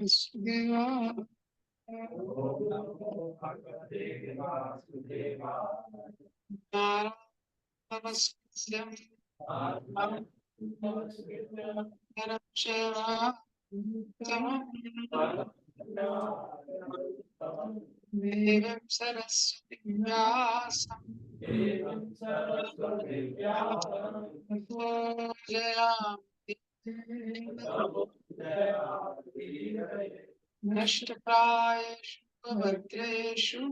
वासुदेवा नमस्कृत्यं नरं चैव देवीं सरस्वतीं व्यासं ततो जयामि नष्टप्रायेषु भद्रेषु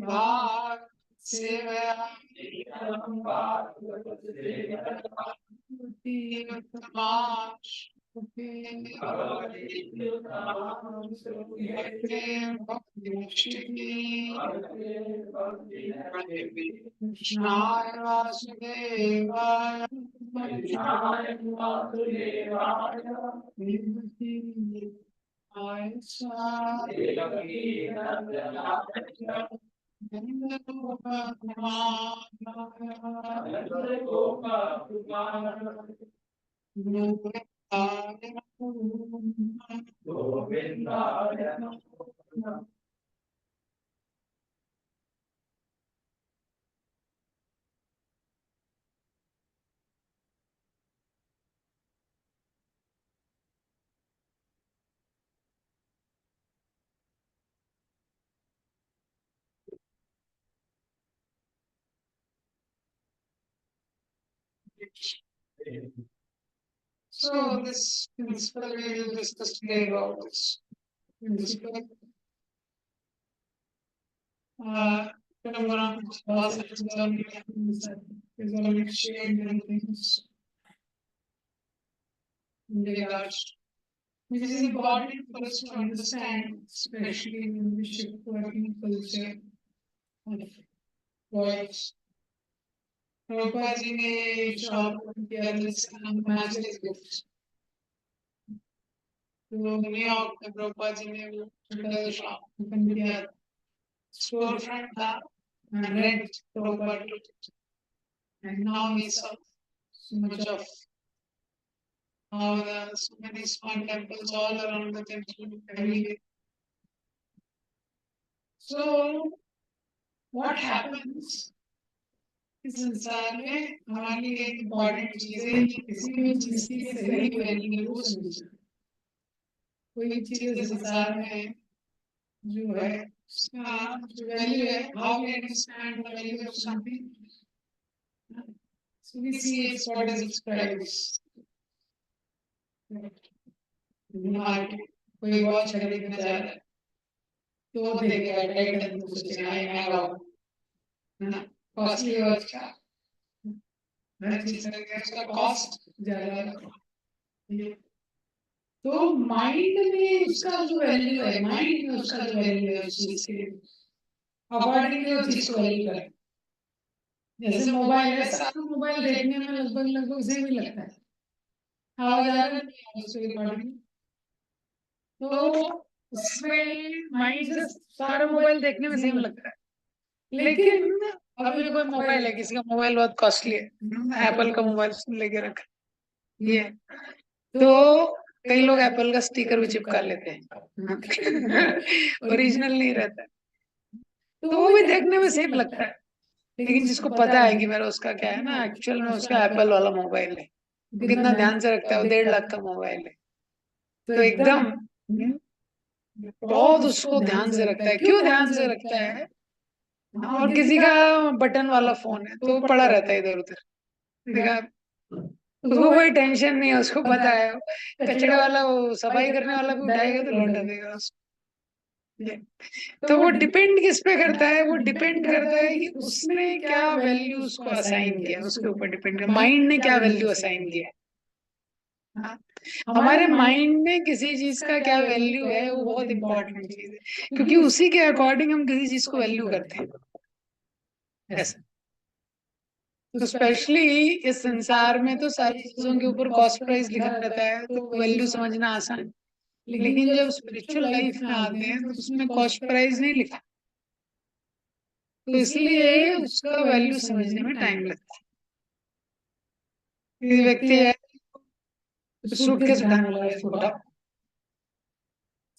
भाग सेवया कृष्णाय वासुदेवाय So this principle we will discuss today about this. In this book, Parambaram was is already shared many things in regards, which is important for us to understand, especially in the shift working culture of voice. Prabhupada ji ने shop किया था जिसका नाम matchless gifts. तो New York में प्रभुपाद जी ने वो छोटा सा शॉप ओपन किया, स्टोर फ्रंट था, rent Prabhupada took it. And now we saw so much of how so many small temples all around the country everywhere. So what happens इस संसार में हमारे लिए एक इम्पोर्टेंट चीज है कि किसी भी चीज की सही वैल्यू को समझना. कोई चीज संसार में जो है उसका जो वैल्यू है, how we understand the value of something. So we see it's what is its price. Market कोई वॉच खरीदने जा रहा है तो देखेगा टाइटन तो सोचेगा ये महंगा है ना, कॉस्टली वॉच का हर चीज का उसका कॉस्ट ज्यादा है. तो माइंड में उसका जो वैल्यू है, माइंड में उसका जो वैल्यू है उस चीज के अकॉर्डिंगली वो चीज को वैल्यू करे. जैसे मोबाइल है, सबको मोबाइल देखने में लगभग लगभग सेम ही लगता है, आवाज आ रही है उसके अकॉर्डिंग. तो उसमें माइंड से सारा मोबाइल देखने में सेम लगता है. लेकिन अभी कोई मोबाइल है, किसी का मोबाइल बहुत कॉस्टली है, एप्पल का मोबाइल लेके रखा ये, तो कई लोग एप्पल का स्टिकर भी चिपका लेते हैं ओरिजिनल नहीं रहता है, तो वो भी देखने में सेम लगता है. लेकिन जिसको पता है कि मेरा उसका क्या है ना, एक्चुअल में उसका एप्पल वाला मोबाइल है, कितना ध्यान से रखता है, वो 1.5 लाख का मोबाइल है, तो एकदम बहुत उसको ध्यान से रखता है. क्यों ध्यान से रखता है? और किसी का बटन वाला फोन है तो पड़ा रहता है इधर उधर, देखा, उसको कोई टेंशन नहीं है, उसको पता है कचड़े वाला वो सफाई करने वाला भी उठाएगा तो लौटा देगा उसको. तो वो डिपेंड किस पे करता है? वो डिपेंड करता है कि उसने क्या वैल्यू उसको असाइन किया, उसके ऊपर डिपेंड करता है माइंड ने क्या वैल्यू असाइन किया. हाँ? हमारे माइंड में किसी चीज का क्या वैल्यू है वो बहुत इंपॉर्टेंट चीज है, क्योंकि उसी के अकॉर्डिंग हम किसी चीज को वैल्यू करते हैं. ऐसा तो स्पेशली इस संसार में तो सारी चीजों के ऊपर कॉस्ट प्राइस लिखा रहता है, तो वैल्यू समझना आसान. लेकिन जब स्पिरिचुअल लाइफ में आते हैं तो उसमें कॉस्ट प्राइस नहीं लिखा, तो इसलिए उसका वैल्यू समझने में टाइम लगता है. व्यक्ति है सूटकेस उठाने लगा, इसको उठाओ।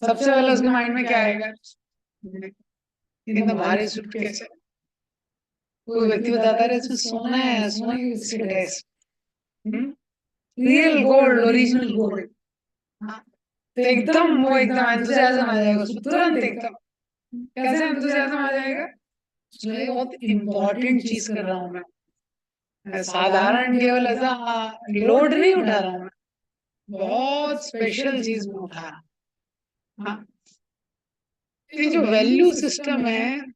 सबसे पहले उसके माइंड में क्या आएगा? एकदम भारी सूटकेस है। कोई व्यक्ति बताता है इसमें सोना है, सोने की बिस्किट है, रियल गोल्ड, ओरिजिनल गोल्ड। हाँ, तो एकदम वो एकदम एंथुसियाज्म आ जाएगा उसको तुरंत एकदम। कैसे एंथुसियाज्म आ जाएगा? उसको लगेगा बहुत इम्पोर्टेंट चीज कर रहा हूँ मैं, साधारण केवल ऐसा लोड नहीं उठा रहा हूँ मैं, बहुत स्पेशल चीज में उठा रहा हूँ। हाँ, ये जो वैल्यू सिस्टम है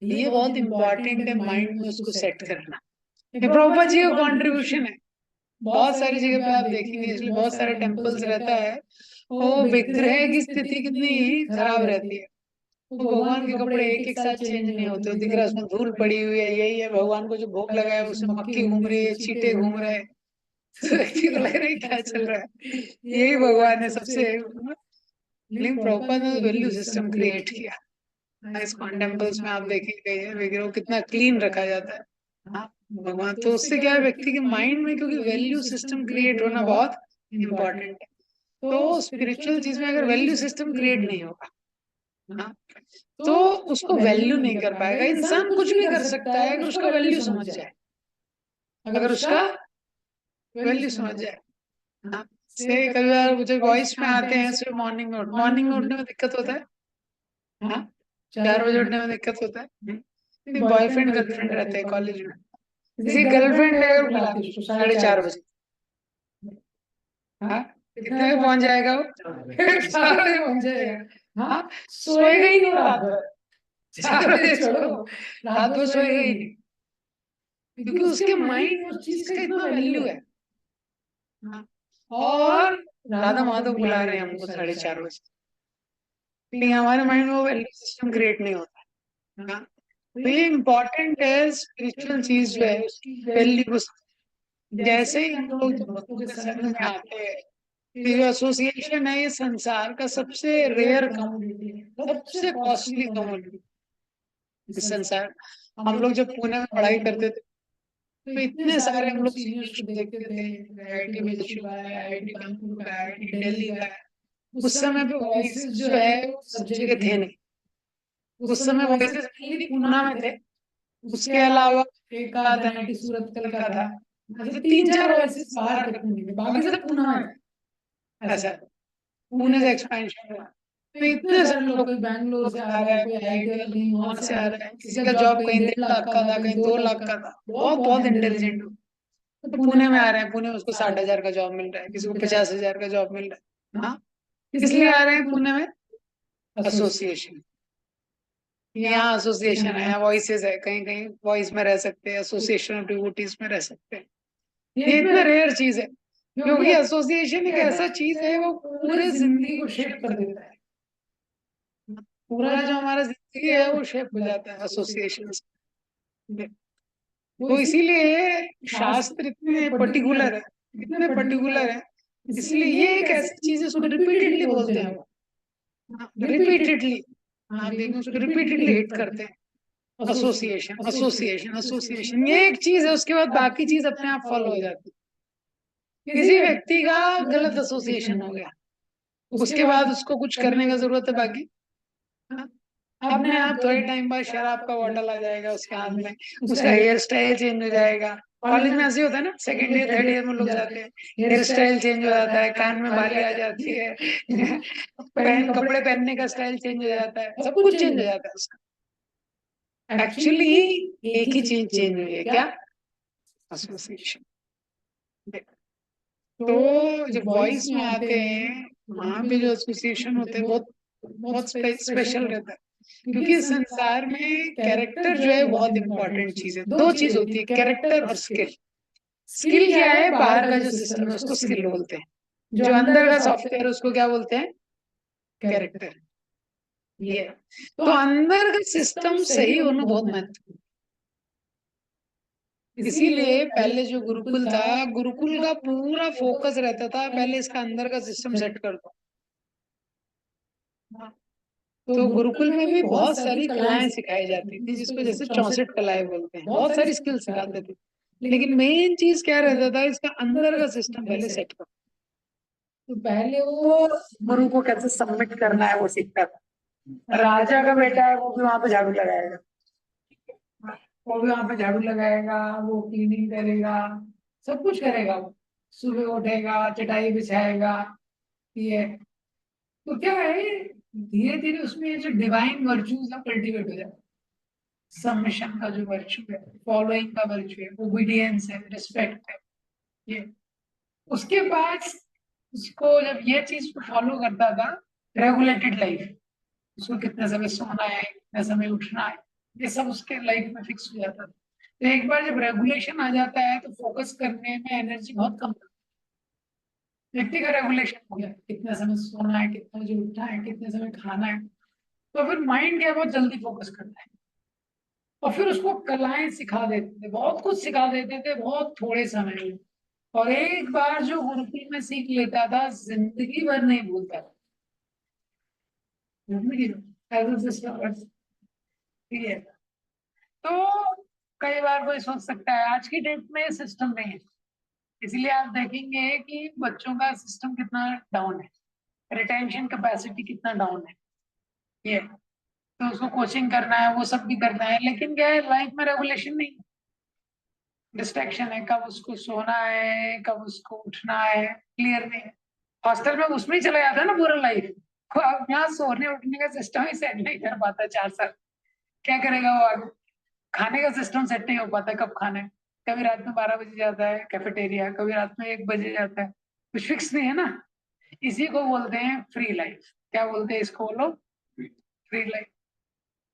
ये बहुत इम्पोर्टेंट है माइंड में उसको सेट करना। ये प्रभुपाद जी का कॉन्ट्रीब्यूशन है। बहुत सारी जगह पे आप देखेंगे, इसलिए बहुत सारे टेम्पल्स रहता है, वो विग्रह की स्थिति कितनी खराब रहती है। वो भगवान के कपड़े एक एक साथ चेंज नहीं होते, वो दिख रहा है उसमें धूल पड़ी हुई है, यही है भगवान को जो भोग लगा है उसमें मक्खी घूम रही है, चींटे घूम रहे हैं। तो व्यक्ति को लग रहा है क्या चल रहा है, यही भगवान है सबसे। लेकिन प्रभुपाद ने वैल्यू सिस्टम क्रिएट किया। इस्कॉन टेम्पल्स में आप देखेंगे विग्रह को कितना क्लीन रखा जाता है। हाँ, भगवान तो उससे क्या है व्यक्ति के माइंड में, क्योंकि वैल्यू सिस्टम क्रिएट होना बहुत इम्पोर्टेंट है। तो स्पिरिचुअल चीज में अगर वैल्यू सिस्टम क्रिएट नहीं होगा, हाँ, तो उसको वैल्यू नहीं कर पाएगा। इंसान कुछ भी कर सकता है अगर उसका वैल्यू समझ जाए, अगर उसका वैल्यू समझ जाए। हाँ, से कई बार मुझे वॉइस में आते हैं सिर्फ मॉर्निंग में उठने में दिक्कत होता है। हाँ, 4 बजे उठने में दिक्कत होता है। बॉयफ्रेंड गर्लफ्रेंड रहते हैं कॉलेज में, किसी गर्लफ्रेंड अगर बुलाती है उसको 4:30 बजे, हाँ, कितने बजे पहुंच जाएगा वो? 4 बजे पहुंच जाएगा। हाँ, सोएगा ही नहीं रात भर। 4 बजे छोड़ो, रात भर सोएगा ही नहीं, क्योंकि उसके माइंड में उस चीज का इतना वैल्यू है। हाँ, और राधा माधव बुला रहे हैं हमको 4:30 बजे, लेकिन हमारे माइंड में वो वैल्यू सिस्टम क्रिएट नहीं होता। हाँ, तो ये इम्पोर्टेंट है स्पिरिचुअल चीज जो है उसकी वैल्यू। जैसे ही हम लोग जब भक्तों के संग में आते हैं, ये जो एसोसिएशन है ये संसार का सबसे रेयर कम्युनिटी है, सबसे कॉस्टली कम्युनिटी इस संसार। हम लोग जब पुणे में पढ़ाई करते थे तो इतने सारे हम लोग सीनियर्स को देखते थे, आईआईटी बीएचयू का है, आईआईटी कानपुर का है, आईआईटी दिल्ली का है। उस समय पे वॉइसेस जो है वो सब जगह थे नहीं। उस समय वॉइसेस मेनली पूना में थे, उसके अलावा एक आध एनआईटी सूरत कल का था, ऐसे 3-4 वॉइसेस बाहर तक नहीं थे, बाकी सब पूना में थे। ऐसा पुणे से एक्सपेंशन हुआ, तो इतने सारे लोग, कोई बैंगलोर से आ रहा है, कोई आईआईटी कहीं वहां से आ रहा है, किसी का जॉब कहीं 1.5 लाख का था, कहीं 2 लाख का था, बहुत बहुत इंटेलिजेंट लोग। तो पुणे में आ रहे हैं, पुणे में उसको 60,000 का जॉब मिल रहा है, किसी को 50,000 का जॉब मिल रहा है। हाँ, किस लिए आ रहे हैं पुणे में? एसोसिएशन। यहाँ एसोसिएशन है, वॉइसेस है, कहीं कहीं वॉइस में रह सकते हैं, एसोसिएशन ऑफ डिवोटीज में रह सकते हैं। ये इतना रेयर चीज है, क्योंकि एसोसिएशन एक ऐसा चीज है वो पूरे जिंदगी को शेप कर देता है। पूरा जो हमारा जिंदगी है वो शेप हो जाता है एसोसिएशन से। तो इसीलिए शास्त्र इतने पर्टिकुलर है। इसलिए ये एक ऐसी चीज है, उसको रिपीटेडली बोलते हैं वो, रिपीटेडली। आप देखें उसको रिपीटेडली हिट करते हैं, एसोसिएशन एसोसिएशन एसोसिएशन। ये एक चीज है, उसके बाद बाकी चीज अपने आप फॉलो हो जाती है। किसी व्यक्ति का गलत एसोसिएशन हो गया, उसके बाद उसको कुछ करने का जरूरत है बाकी? हाँ, अपने आप थोड़े टाइम बाद शराब का बॉटल आ जाएगा उसके हाथ में, उसका हेयर स्टाइल चेंज हो जाएगा। कॉलेज में ऐसे होता है ना, सेकंड ईयर थर्ड ईयर में लोग जाते हैं, हेयर स्टाइल चेंज हो जाता है, कान में बाली आ जाती है, कपड़े पहनने का स्टाइल चेंज हो जाता है, सब कुछ चेंज हो जाता है उसका। एक्चुअली एक ही चीज चेंज हुई है, क्या? एसोसिएशन। तो जब वॉइस में आते हैं वहां पे जो एसोसिएशन होते हैं बहुत बहुत स्पेशल रहता है, क्योंकि इस संसार में कैरेक्टर जो है बहुत इंपॉर्टेंट चीज है। 2 चीज होती है, कैरेक्टर और स्किल। स्किल क्या है? बाहर का जो सिस्टम है उसको स्किल बोलते हैं, जो अंदर का सॉफ्टवेयर उसको क्या बोलते हैं? कैरेक्टर। ये तो अंदर का सिस्टम सही होना बहुत महत्वपूर्ण। इसीलिए पहले जो गुरुकुल था, गुरुकुल का पूरा फोकस रहता था पहले इसका अंदर का सिस्टम सेट कर दो। तो गुरुकुल में भी बहुत सारी कलाएं सिखाई जाती थी, जिसको जैसे 64 कलाएं बोलते हैं, बहुत सारी स्किल सिखाते थे। लेकिन मेन चीज क्या रहता था, इसका अंदर का सिस्टम पहले सेट करो। तो पहले वो गुरु को कैसे सबमिट करना है वो सीखता था। राजा का बेटा है, वो भी वहां पे झाड़ू लगाएगा, वो भी वहां पे झाड़ू लगाएगा, वो क्लीनिंग करेगा, सब कुछ करेगा वो। सुबह उठेगा, चटाई बिछाएगा, ये तो क्या है, धीरे धीरे उसमें ये जो डिवाइन वर्च्यूज है कल्टीवेट हो जाए। सबमिशन का जो वर्च्यू है, फॉलोइंग का वर्च्यू है, ओबीडियंस है, रिस्पेक्ट है, ये उसके बाद उसको जब ये चीज को फॉलो करता था, रेगुलेटेड लाइफ, उसको कितने समय सोना है, कितने समय उठना है, ये सब उसके लाइफ में फिक्स हो जाता था। तो एक बार जब रेगुलेशन आ जाता है तो फोकस करने में एनर्जी बहुत कम लगती है। व्यक्ति का रेगुलेशन हो गया, कितने समय सोना है, कितने बजे उठना है, कितने समय खाना है, तो फिर माइंड क्या है, बहुत जल्दी फोकस करता है। और फिर उसको कलाएं सिखा देते थे, बहुत कुछ सिखा देते थे बहुत थोड़े समय में। और एक बार जो गुरुकुल में सीख लेता था, जिंदगी भर नहीं भूलता था। जिंदगी भर ऐसा सिस्टम है। तो कई बार कोई सोच सकता है आज की डेट में सिस्टम नहीं है, इसलिए आप देखेंगे कि बच्चों का सिस्टम कितना डाउन है, रिटेंशन कैपेसिटी कितना डाउन है। ये तो उसको कोचिंग करना है, वो सब भी करना है, लेकिन क्या है, लाइफ में रेगुलेशन नहीं है, डिस्ट्रैक्शन है, कब उसको सोना है, कब उसको उठना है, क्लियर नहीं है। हॉस्टल में उसमें ही चला जाता है ना पूरा लाइफ। वो अब यहाँ सोने उठने का सिस्टम ही सेट नहीं कर पाता 4 साल, क्या करेगा वो आगे। खाने का सिस्टम सेट नहीं हो पाता, कब खाना है, कभी रात में 12 बजे जाता है कैफेटेरिया, कभी रात में 1 बजे जाता है, कुछ फिक्स नहीं है ना। इसी को बोलते हैं फ्री लाइफ। क्या बोलते हैं इसको, बोलो, फ्री लाइफ।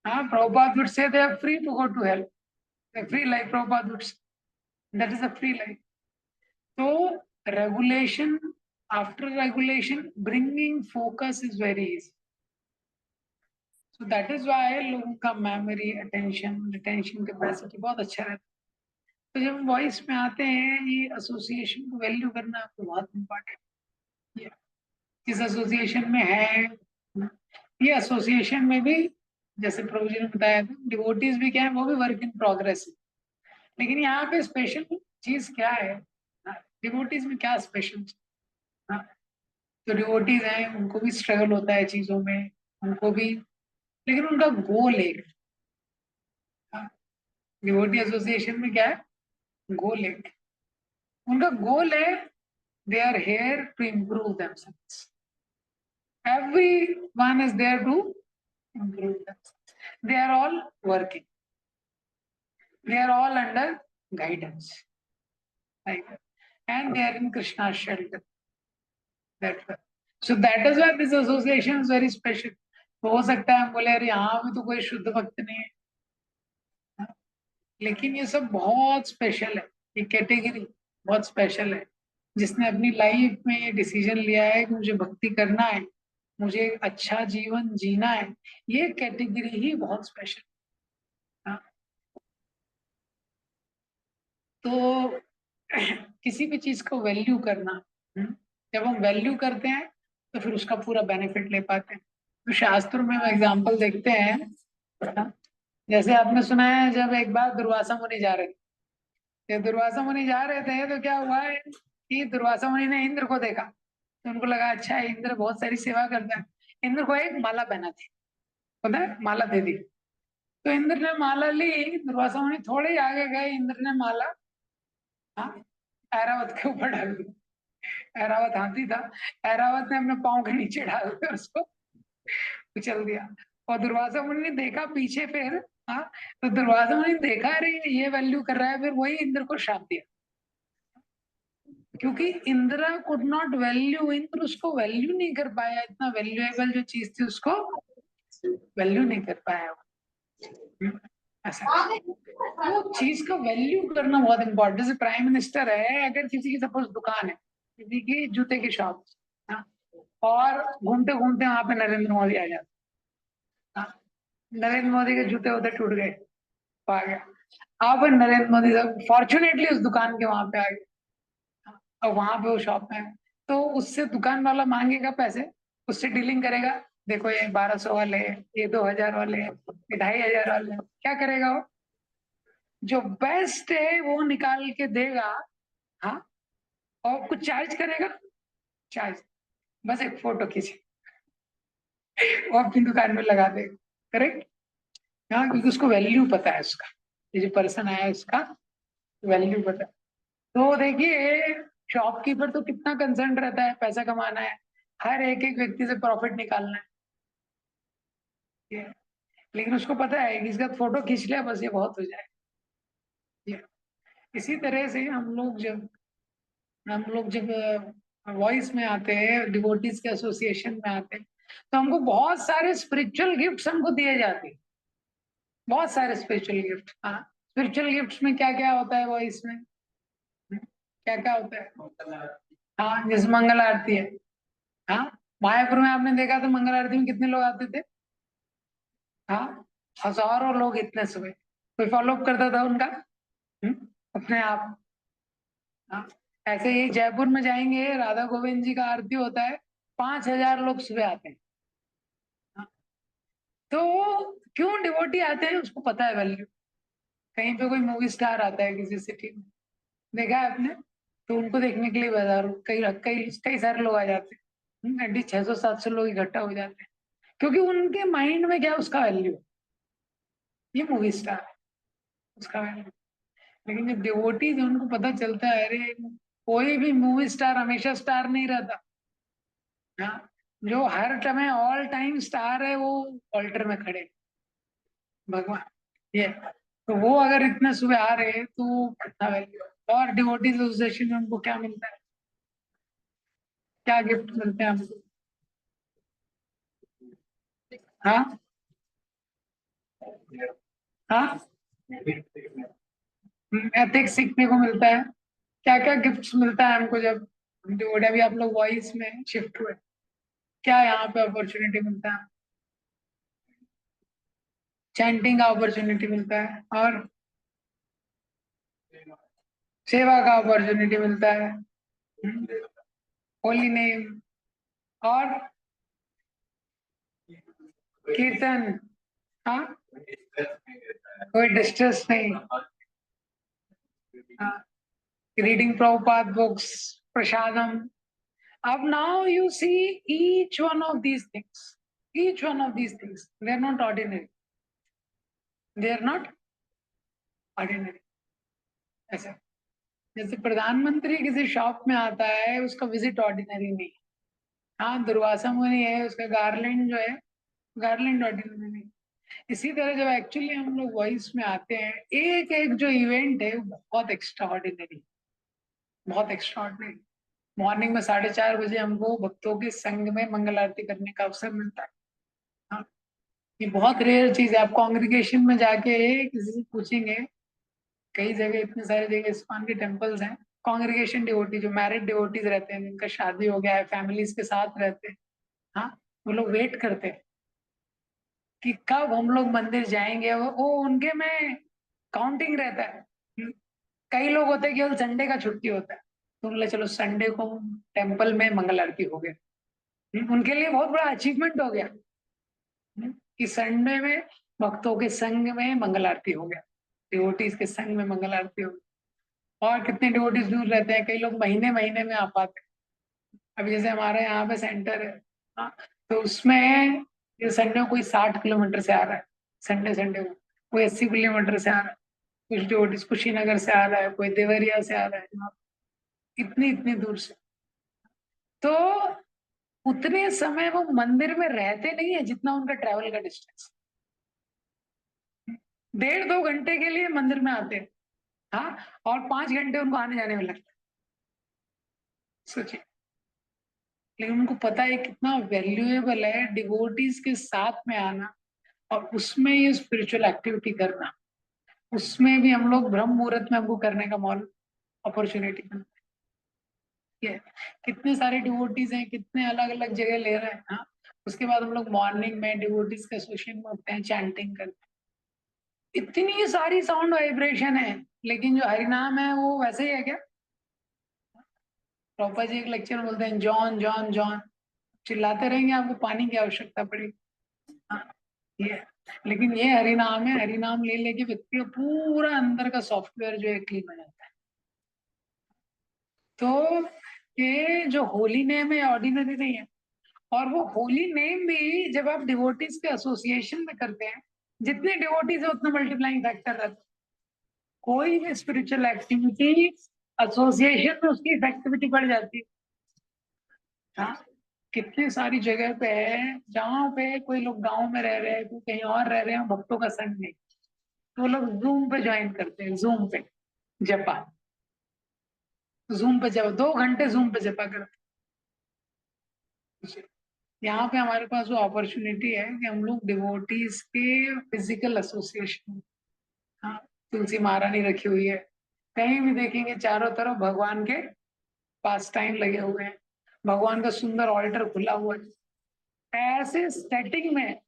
हाँ, Prabhupada would say they are free to go to hell, a free life, Prabhupada would say, that is a free life. तो regulation, after regulation bringing focus is very easy. So that is why लोगों का memory, attention, retention capacity बहुत अच्छा रहता है। तो जब हम वॉइस में आते हैं, ये एसोसिएशन को वैल्यू करना आपको बहुत इम्पोर्टेंट है। किस एसोसिएशन में है, ये एसोसिएशन में भी, जैसे प्रभु जी ने बताया था, डिवोटीज भी क्या है, वो भी वर्क इन प्रोग्रेस है। लेकिन यहाँ पे स्पेशल चीज क्या है, डिवोटीज में क्या स्पेशल, तो डिवोटीज हैं उनको भी स्ट्रगल होता है चीजों में, उनको भी, लेकिन उनका गोल एक, डिवोटी एसोसिएशन में क्या है, गोल एक, उनका गोल है, they are here to improve themselves, everyone is there to improve themselves, they are all working, they are all under guidance, like that. And they are in Krishna's shelter, that's why. So that is why this association is very special. तो हो सकता है हम बोले अरे यहाँ भी तो कोई शुद्ध भक्त नहीं है, लेकिन ये सब बहुत स्पेशल है, ये कैटेगरी बहुत स्पेशल है। जिसने अपनी लाइफ में ये डिसीजन लिया है कि मुझे भक्ति करना है, मुझे अच्छा जीवन जीना है, ये कैटेगरी ही बहुत स्पेशल है। तो किसी भी चीज को वैल्यू करना, जब हम वैल्यू करते हैं तो फिर उसका पूरा बेनिफिट ले पाते हैं। तो शास्त्रों में हम एग्जाम्पल देखते हैं, जैसे आपने सुना है, जब एक बार दुर्वासा मुनि जा रहे थे, जब दुर्वासा मुनि जा रहे थे तो क्या हुआ है कि दुर्वासा मुनि ने इंद्र को देखा, तो उनको लगा अच्छा इंद्र बहुत सारी सेवा करता है। इंद्र को एक माला पहना थी, पता है, माला दे दी। तो इंद्र ने माला ली, दुर्वासा मुनि थोड़े ही आगे गए, इंद्र ने माला, हाँ, ऐरावत के ऊपर डाल दी। ऐरावत हाथी था, ऐरावत ने अपने पाँव के नीचे डाल के उसको कुचल दिया। और दुर्वासा मुनि ने देखा पीछे, फिर हाँ, तो दुर्वासा मुनि ने देखा अरे ये वैल्यू कर रहा है, फिर वही इंद्र को श्राप दिया, क्योंकि Indra could not value, Indra उसको वैल्यू नहीं कर पाया, इतना वैल्यूएबल जो चीज थी उसको वैल्यू नहीं कर पाया। ऐसा वो चीज का वैल्यू करना बहुत इंपॉर्टेंट। जैसे प्राइम मिनिस्टर है, अगर किसी की सपोज दुकान है, किसी की जूते की शॉप, हाँ, और घूमते घूमते वहां पे नरेंद्र मोदी आ जाता, हाँ, नरेंद्र मोदी के जूते उधर टूट गए, वो आ गया। अब नरेंद्र मोदी साहब फॉर्चुनेटली उस दुकान के वहां पे आ गए, और वहां पे वो शॉप में है, तो उससे दुकान वाला मांगेगा पैसे, उससे डीलिंग करेगा, देखो ये 1200 वाले हैं, ये 2000 वाले हैं, ये 2500 वाले हैं, क्या करेगा वो, जो बेस्ट है वो निकाल के देगा, हाँ, और कुछ चार्ज करेगा, चार्ज। बस एक फोटो खींचे, वो अपनी दुकान में लगा दे। करेक्ट। हाँ, क्योंकि उसको वैल्यू पता है उसका, ये जो पर्सन आया है उसका वैल्यू पता है। तो देखिए, शॉपकीपर तो कितना कंसर्न रहता है, पैसा कमाना है, हर एक एक व्यक्ति से प्रॉफिट निकालना है। लेकिन उसको पता है कि इसका फोटो खींच लिया बस ये बहुत हो जाए। ये इसी तरह से हम लोग जब वॉइस में आते हैं, डिवोटीज के एसोसिएशन में आते हैं, तो हमको बहुत सारे स्पिरिचुअल गिफ्ट्स हमको दिए जाते हैं। बहुत सारे स्पिरिचुअल गिफ्ट। हाँ, स्पिरिचुअल गिफ्ट्स में क्या क्या होता है वॉइस में? क्या क्या होता है? हाँ, जैसे मंगल आरती है। हाँ, मायापुर में आपने देखा था मंगल आरती में कितने लोग आते थे? हाँ, हजारों लोग इतने सुबह। कोई फॉलो अप करता था उनका? अपने आप। हाँ, ऐसे ही जयपुर में जाएंगे, राधा गोविंद जी का आरती होता है, 5,000 लोग सुबह आते हैं। हाँ, तो क्यों डिवोटी आते हैं? उसको पता है वैल्यू। कहीं पे कोई मूवी स्टार आता है किसी सिटी में, देखा है आपने? तो उनको देखने के लिए बाजार कई कई कई सारे लोग आ जाते हैं, एटलीस्ट 600-700 लोग इकट्ठा हो जाते हैं, क्योंकि उनके माइंड में क्या है, उसका वैल्यू, ये मूवी स्टार है, उसका वैल्यू। लेकिन जो डिवोटीज है उनको पता चलता है, अरे कोई भी मूवी स्टार हमेशा स्टार नहीं रहता। हाँ, जो हर समय ऑल टाइम स्टार है वो ऑल्टर में खड़े हैं, भगवान। ये तो वो अगर इतने सुबह आ रहे हैं तो कितना वैल्यू है। और डिवोटीज एसोसिएशन में उनको क्या मिलता है? क्या गिफ्ट मिलते हैं हमको? हाँ। हाँ, एथिक्स सीखने को मिलता है। क्या क्या गिफ्ट्स मिलता है हमको जब हम डिवोटी, अभी आप लोग वॉइस में शिफ्ट हुए, क्या यहाँ पे अपॉर्चुनिटी मिलता है? चैंटिंग का अपॉर्चुनिटी मिलता है, और सेवा का अपॉर्चुनिटी मिलता है, होली नेम, और कीर्तन। हाँ, कोई डिस्ट्रेस नहीं। हाँ, रीडिंग प्रभुपाद बुक्स, प्रसादम। अब now you see each one of these things, each one of these things, they are not ordinary, they are not ordinary। ऐसा, जैसे प्रधानमंत्री किसी शॉप में आता है, उसका विजिट ऑर्डिनरी नहीं। हाँ, दुर्वासा मुनि है, उसका गार्लैंड जो है, गार्लैंड ऑर्डिनरी नहीं। इसी तरह जब एक्चुअली हम लोग वॉइस में आते हैं, एक एक जो इवेंट है वो बहुत एक्स्ट्रा ऑर्डिनरी, बहुत एक्स्ट्रा ऑर्डिनरी। मॉर्निंग में 4:30 बजे हमको भक्तों के संग में मंगल आरती करने का अवसर मिलता है। हाँ, ये बहुत रेयर चीज है। आप कॉन्ग्रीगेशन में जाके किसी से पूछेंगे, कई जगह, इतने सारे जगह इस्कॉन के टेम्पल्स हैं, कॉन्ग्रीगेशन डिवोटी जो मैरिड डिवोटीज रहते हैं, जिनका शादी हो गया है, फैमिलीज के साथ रहते हैं, हाँ, वो लोग वेट करते हैं कि कब हम लोग मंदिर जाएंगे। वो उनके में काउंटिंग रहता है। कई लोग होते हैं केवल संडे का छुट्टी होता है, तो बोले चलो संडे को टेम्पल में मंगल आरती हो गया। उनके लिए बहुत बड़ा अचीवमेंट हो गया, कि संडे में भक्तों के संग में मंगल आरती हो गया, डिवोटीज के संग में मंगल आरती हो गई। और कितने डिवोटीज दूर रहते हैं, कई लोग महीने महीने में आ पाते हैं। अभी जैसे हमारे यहाँ पे सेंटर है, हाँ, तो उसमें ये संडे को कोई 60 किलोमीटर से आ रहा है, संडे संडे को कोई 80 किलोमीटर से आ रहा है, कुछ डिवोटीज कुशीनगर से आ रहा है, कोई देवरिया से आ रहा है, इतनी इतनी दूर से। तो उतने समय वो मंदिर में रहते नहीं है जितना उनका ट्रैवल का डिस्टेंस। 1.5-2 घंटे के लिए मंदिर में आते हैं, हाँ, और 5 घंटे उनको आने जाने में लगता है, सोचिए। लेकिन उनको पता है कितना वैल्यूएबल है डिवोटीज के साथ में आना, और उसमें ये स्पिरिचुअल एक्टिविटी करना, उसमें भी हम लोग ब्रह्म मुहूर्त में हमको करने का मौल अपॉर्चुनिटी मिलती है। कितने सारे डिवोटीज हैं, कितने अलग अलग जगह ले रहे हैं। हाँ, उसके बाद हम लोग मॉर्निंग में डिवोटीज के एसोसिएशन में उठते हैं, चैंटिंग करते हैं, इतनी सारी साउंड वाइब्रेशन है, लेकिन जो हरिनाम है वो वैसे ही है क्या? प्रॉपर जी एक लेक्चर बोलते हैं, जॉन जॉन जॉन, चिल्लाते रहेंगे, आपको पानी की आवश्यकता पड़ेगी। हाँ, ये, लेकिन ये हरिनाम है, हरिनाम ले लेके व्यक्ति का पूरा अंदर का सॉफ्टवेयर जो है क्लीन हो जाता है। तो ये जो होली नेम है ऑर्डिनरी नहीं है। और वो होली नेम भी जब आप डिवोटीज के एसोसिएशन में करते हैं, जितने डिवोटीज है उतना मल्टीप्लाइंग फैक्टर रहता है। कोई भी स्पिरिचुअल एक्टिविटी एसोसिएशन में उसकी इफेक्टिविटी बढ़ जाती है। हाँ, कितनी सारी जगह पे है जहाँ पे कोई लोग गांव में रह रहे हैं, कोई कहीं और रह रहे हैं, भक्तों का संग नहीं, तो वो लोग जूम पे ज्वाइन करते हैं, जूम पे जपा, जूम पे जपा 2 घंटे जूम पे जपा करते हैं। यहाँ पे हमारे पास वो अपॉर्चुनिटी है कि हम लोग डिवोटीज के फिजिकल एसोसिएशन, हाँ, तुलसी महारानी रखी हुई है, कहीं भी देखेंगे चारों तरफ भगवान के पास टाइम लगे हुए हैं, भगवान का सुंदर ऑल्टर खुला हुआ है। ऐसे सेटिंग में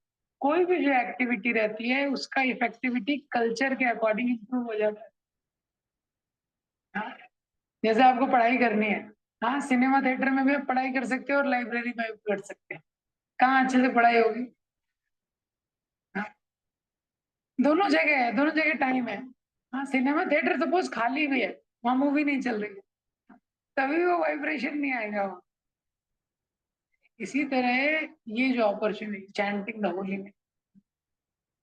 कोई भी जो एक्टिविटी रहती है उसका इफेक्टिविटी कल्चर के अकॉर्डिंग इम्प्रूव हो जाता है। हाँ, जैसे आपको पढ़ाई करनी है, हाँ, सिनेमा थिएटर में भी आप पढ़ाई कर सकते हो और लाइब्रेरी में भी कर सकते हैं। कहाँ अच्छे से पढ़ाई होगी? हाँ, दोनों जगह है, दोनों जगह टाइम है। हाँ, सिनेमा थिएटर सपोज खाली भी है, वहां मूवी नहीं चल रही है, तभी वो वाइब्रेशन नहीं आएगा वहाँ। इसी तरह ये जो अपॉर्चुनिटी चैंटिंग द होली में,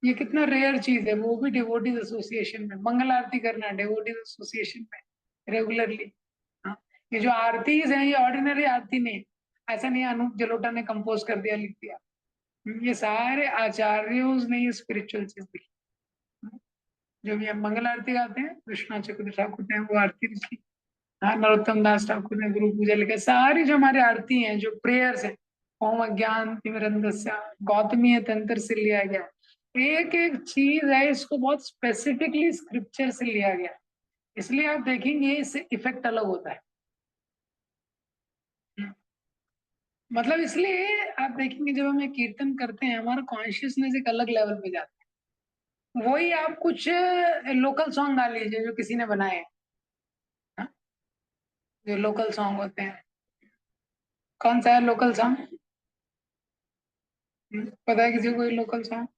ये कितना रेयर चीज है, वो भी डिवोटीज एसोसिएशन में मंगल आरती करना, डिवोटीज एसोसिएशन में रेगुलरली। हाँ, ये जो आरतीज हैं ये ऑर्डिनरी आरती नहीं है। ऐसा नहीं है अनूप जलोटा ने कंपोज कर दिया लिख दिया, ये सारे आचार्यों ने ये स्पिरिचुअल चीज लिखी। जो भी हम मंगल आरती गाते हैं, कृष्णा चक्रवर्ती ठाकुर ने वो आरती लिखी। हाँ, नरोत्तम दास ठाकुर ने गुरु पूजा लिखा। सारी जो हमारी आरती हैं, जो प्रेयर्स हैं, ओम अज्ञान तिमिरंधस्य, गौतमीय तंत्र से लिया गया, एक एक चीज है, इसको बहुत स्पेसिफिकली स्क्रिप्चर से लिया गया। इसलिए आप देखेंगे इससे इफेक्ट अलग होता है। मतलब इसलिए आप देखेंगे जब हम ये कीर्तन करते हैं, हमारा कॉन्शियसनेस एक अलग लेवल पे जाता है। वही आप कुछ लोकल सॉन्ग गा लीजिए जो किसी ने बनाए हैं, हाँ, जो लोकल सॉन्ग होते हैं। कौन सा है लोकल सॉन्ग? पता है किसी को कोई लोकल सॉन्ग?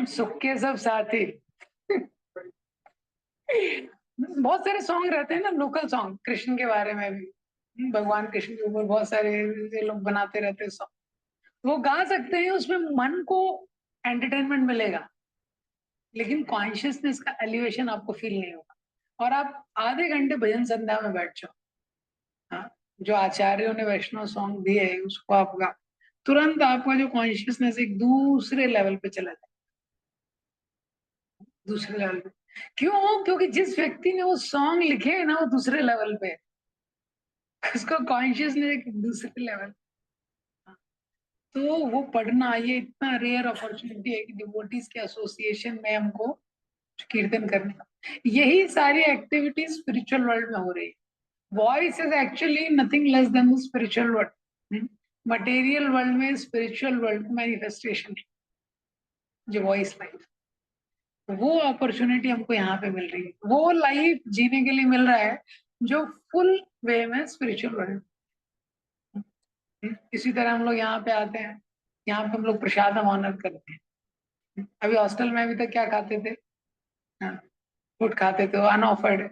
सुख के सब साथी। बहुत सारे सॉन्ग रहते हैं ना लोकल सॉन्ग, कृष्ण के बारे में भी, भगवान कृष्ण के ऊपर बहुत सारे ये लोग बनाते रहते हैं सॉन्ग। वो गा सकते हैं, उसमें मन को एंटरटेनमेंट मिलेगा, लेकिन कॉन्शियसनेस का एलिवेशन आपको फील नहीं होगा। और आप आधे घंटे भजन संध्या में बैठ जाओ, हाँ, जो आचार्यों ने वैष्णव सॉन्ग दिए है उसको आप गा, तुरंत आपका जो कॉन्शियसनेस एक दूसरे लेवल पे चला जाए, दूसरे लेवल पे। क्यों? क्योंकि जिस व्यक्ति ने वो सॉन्ग लिखे है ना, वो दूसरे लेवल पे है, उसका कॉन्शियसनेस एक दूसरे लेवल। तो वो पढ़ना ये इतना रेयर अपॉर्चुनिटी है कि डिवोटीज के एसोसिएशन में हमको कीर्तन करने का, यही सारी एक्टिविटीज स्पिरिचुअल वर्ल्ड में हो रही है। Voice is actually nothing less than the spiritual world. Material world में स्पिरिचुअल वर्ल्ड मैनिफेस्टेशन है जो वॉइस लाइफ, वो अपॉर्चुनिटी हमको यहाँ पे मिल रही है, वो लाइफ जीने के लिए मिल रहा है जो फुल वे में स्पिरिचुअल वर्ल्ड। इसी तरह हम लोग यहाँ पे आते हैं, यहाँ पे हम लोग प्रसाद हम ऑनर करते हैं। अभी हॉस्टल में अभी तक क्या खाते थे? हाँ, फूड खाते थे, अनऑफर्ड,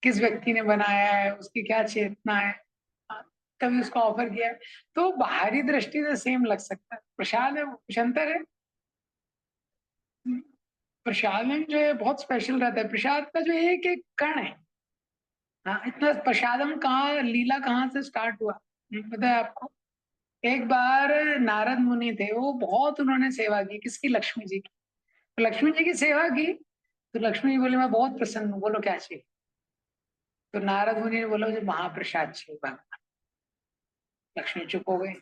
किस व्यक्ति ने बनाया है, उसकी क्या चेतना है, हाँ, तभी उसको ऑफर किया है। तो बाहरी दृष्टि से सेम लग सकता है, प्रसाद है, कुछ अंतर है। प्रसाद में जो है बहुत स्पेशल रहता है, प्रसाद का जो एक एक कण है। हाँ, इतना प्रसादम कहाँ, लीला कहाँ से स्टार्ट हुआ, पता है आपको? एक बार नारद मुनि थे, वो बहुत उन्होंने सेवा की, किसकी? लक्ष्मी जी की। तो लक्ष्मी जी की सेवा की, तो लक्ष्मी जी बोले मैं बहुत प्रसन्न हूँ, बोलो क्या चाहिए? तो नारद मुनि ने बोला मुझे महाप्रसाद चाहिए भगवान। लक्ष्मी चुप हो गई।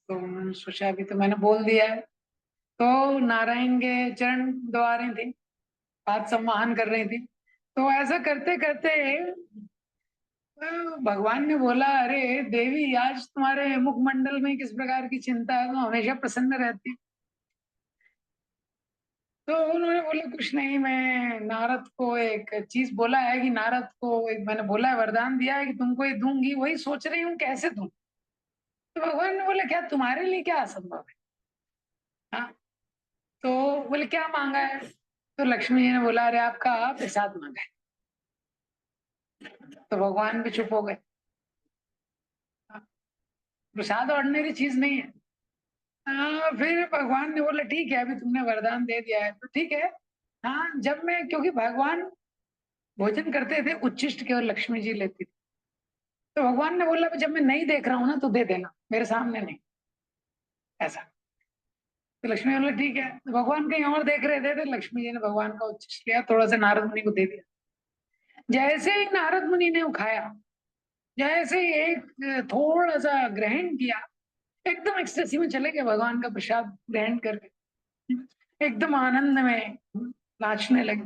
तो उन्होंने सोचा अभी तो मैंने बोल दिया है। तो नारायण के चरण दबा रही थी, बात सम्मान कर रही थी। तो ऐसा करते करते भगवान ने बोला, अरे देवी, आज तुम्हारे मुखमंडल में किस प्रकार की चिंता है, तो हमेशा प्रसन्न रहती है। तो उन्होंने बोला कुछ नहीं, मैं नारद को एक चीज बोला है कि नारद को एक मैंने बोला है, वरदान दिया है कि तुमको ये दूंगी, वही सोच रही हूँ कैसे दूं। तो भगवान ने बोला क्या तुम्हारे लिए क्या असंभव है? हाँ, तो बोले क्या मांगा है? तो लक्ष्मी जी ने बोला अरे आपका प्रसाद मांगा है। तो भगवान भी चुप हो गए। प्रसाद ऑर्डिनरी चीज नहीं है। फिर भगवान ने बोला ठीक है अभी तुमने वरदान दे दिया है तो ठीक है। हाँ जब मैं, क्योंकि भगवान भोजन करते थे उच्छिष्ट केवल लक्ष्मी जी लेती थी। तो भगवान ने बोला जब मैं नहीं देख रहा हूँ ना तो दे देना, मेरे सामने नहीं, ऐसा। तो लक्ष्मी बोला ठीक है। तो भगवान कहीं और देख रहे थे तो लक्ष्मी जी ने भगवान का उच्छिष्ट लिया, थोड़ा सा नारद मुनि को दे दिया। जैसे ही नारद मुनि ने वो खाया, जैसे ही एक थोड़ा सा ग्रहण किया, एकदम एक्सटेसी में चले गए भगवान का प्रसाद ग्रहण करके, एकदम आनंद में नाचने लगे।